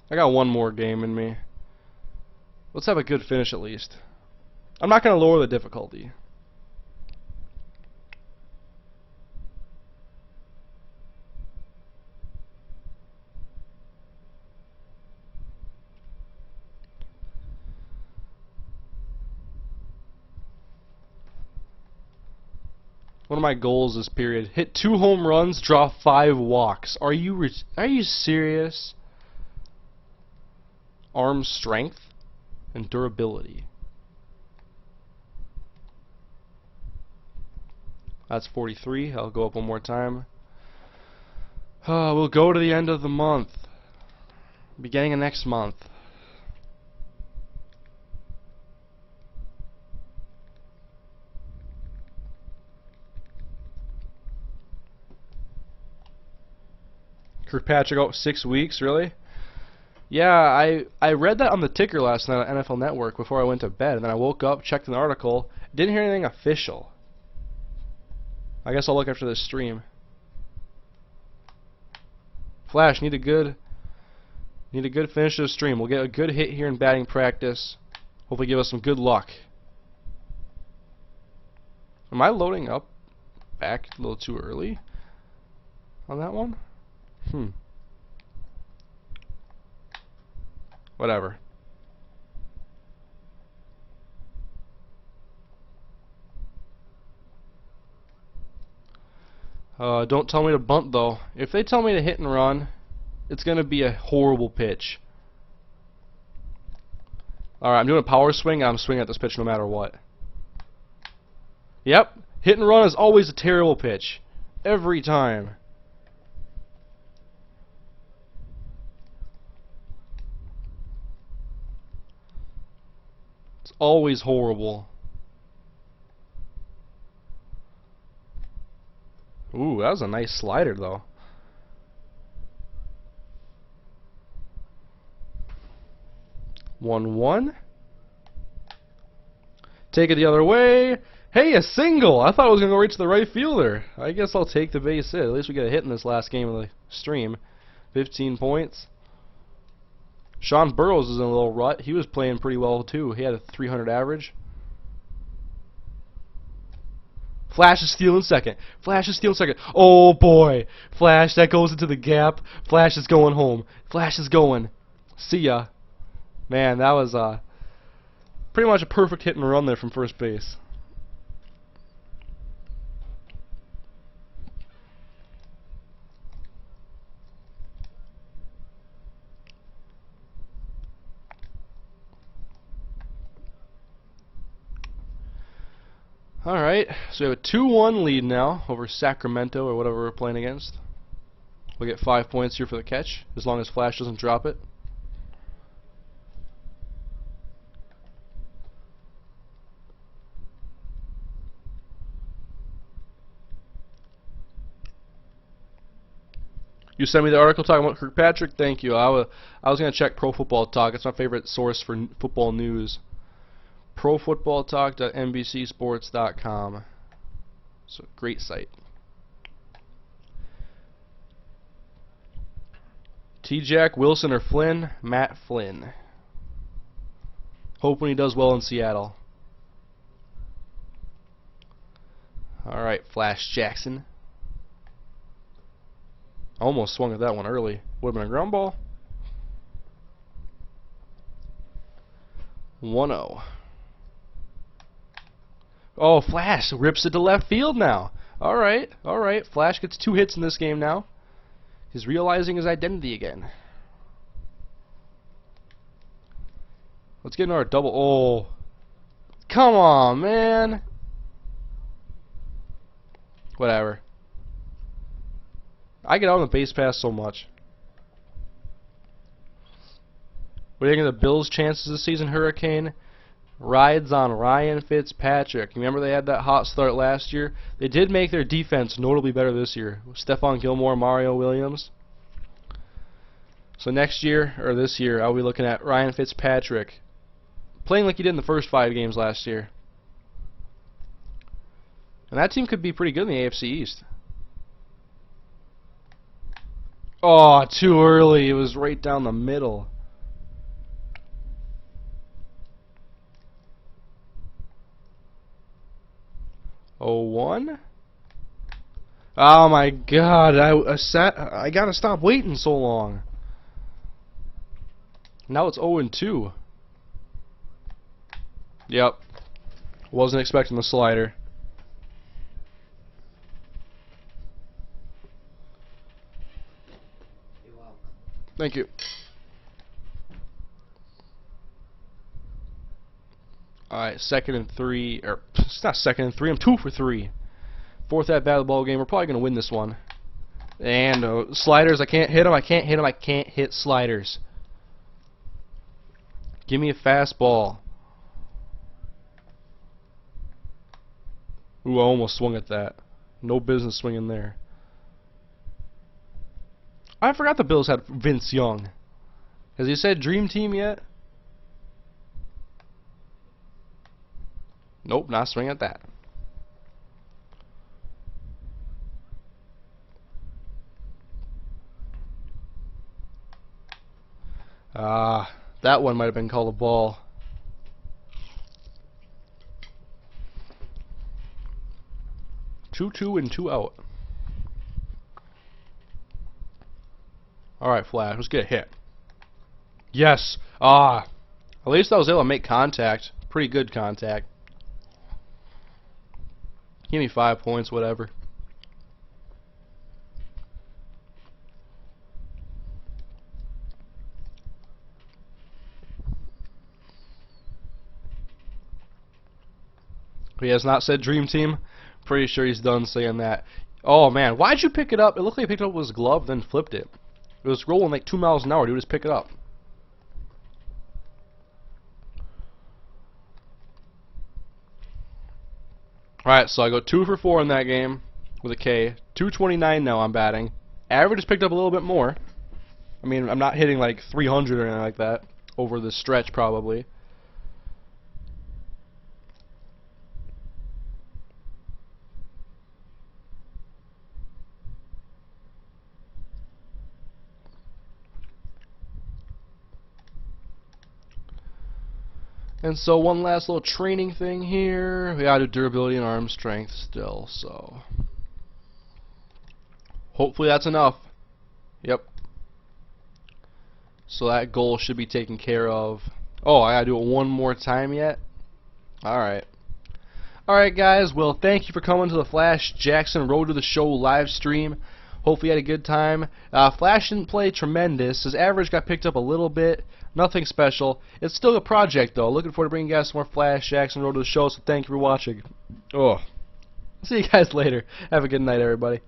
I got one more game in me. Let's have a good finish at least. I'm not going to lower the difficulty. One of my goals this period: hit 2 home runs, draw 5 walks. Are you serious? Arm strength and durability. That's 43. I'll go up one more time. We'll go to the end of the month. Beginning of next month. Kirkpatrick out 6 weeks, really? Yeah, I read that on the ticker last night on NFL Network before I went to bed, and then I woke up, checked an article, didn't hear anything official. I guess I'll look after this stream. Flash, need a good finish to the stream. We'll get a good hit here in batting practice. Hopefully give us some good luck. Am I loading up back a little too early on that one? Whatever. Don't tell me to bunt, though. If they tell me to hit and run, it's going to be a horrible pitch. Alright, I'm doing a power swing, and I'm swinging at this pitch no matter what. Yep, hit and run is always a terrible pitch. Every time. It's always horrible. Ooh, that was a nice slider, though. One. take it the other way. Hey, a single! I thought it was going to go right to the right fielder. I guess I'll take the base hit. At least we get a hit in this last game of the stream. 15 points. Sean Burrows is in a little rut. He was playing pretty well too. He had a 300 average. Flash is stealing second. Flash is stealing second. Oh boy. Flash, that goes into the gap. Flash is going home. Flash is going. See ya. Man, that was pretty much a perfect hit and run there from first base. Alright, so we have a 2-1 lead now over Sacramento or whatever we're playing against. We'll get 5 points here for the catch, as long as Flash doesn't drop it. You sent me the article talking about Kirkpatrick? Thank you. I was going to check Pro Football Talk. It's my favorite source for football news. ProFootballTalk.NBCSports.com. So great site. T-Jack, Wilson, or Flynn? Matt Flynn. Hoping he does well in Seattle. Alright, Flash Jackson. Almost swung at that one early. Would have been a ground ball. 1-0. Oh, Flash rips it to left field now. Alright, alright. Flash gets 2 hits in this game now. He's realizing his identity again. Let's get another double. Oh. Come on, man. Whatever. I get out on the base pass so much. What do you think of the Bills' chances this season, Hurricane? Rides on Ryan Fitzpatrick. You remember they had that hot start last year? They did make their defense notably better this year. Stephon Gilmore, Mario Williams. So next year, or this year, I'll be looking at Ryan Fitzpatrick playing like he did in the first 5 games last year. And that team could be pretty good in the AFC East. Oh, too early. It was right down the middle. Oh, 1? Oh my God! I gotta stop waiting so long. Now it's 0-2. Yep. Wasn't expecting the slider. You're welcome. Thank you. Alright, 2nd and 3. Or it's not 2nd and 3. I'm 2 for 3. 4th at bat of the ball game. We're probably gonna win this one. And sliders. I can't hit them. I can't hit them. I can't hit sliders. Give me a fastball. Ooh, I almost swung at that. No business swinging there. I forgot the Bills had Vince Young. Has he said Dream Team yet? Nope, not swinging at that. That one might have been called a ball. Two and 2 out. Alright, Flash, let's get a hit. Yes! At least I was able to make contact. Pretty good contact. Give me 5 points, whatever. He has not said Dream Team. Pretty sure he's done saying that. Oh man, why'd you pick it up? It looked like he picked it up with his glove, then flipped it. It was rolling like 2 miles an hour. Dude, just pick it up. Alright, so I go 2 for 4 in that game with a K. 229 now I'm batting. Average has picked up a little bit more. I mean, I'm not hitting like 300 or anything like that over the stretch probably. And so one last little training thing here. We gotta do durability and arm strength still, so hopefully that's enough. Yep. So that goal should be taken care of. Oh, I gotta do it one more time yet? Alright. Alright guys, well thank you for coming to the Flash Jackson Road to the Show live stream. Hopefully you had a good time. Flash didn't play tremendous. His average got picked up a little bit. Nothing special. It's still a project though. Looking forward to bringing you guys some more Flash Jackson Road to the Show, so thank you for watching. Oh. See you guys later. Have a good night everybody.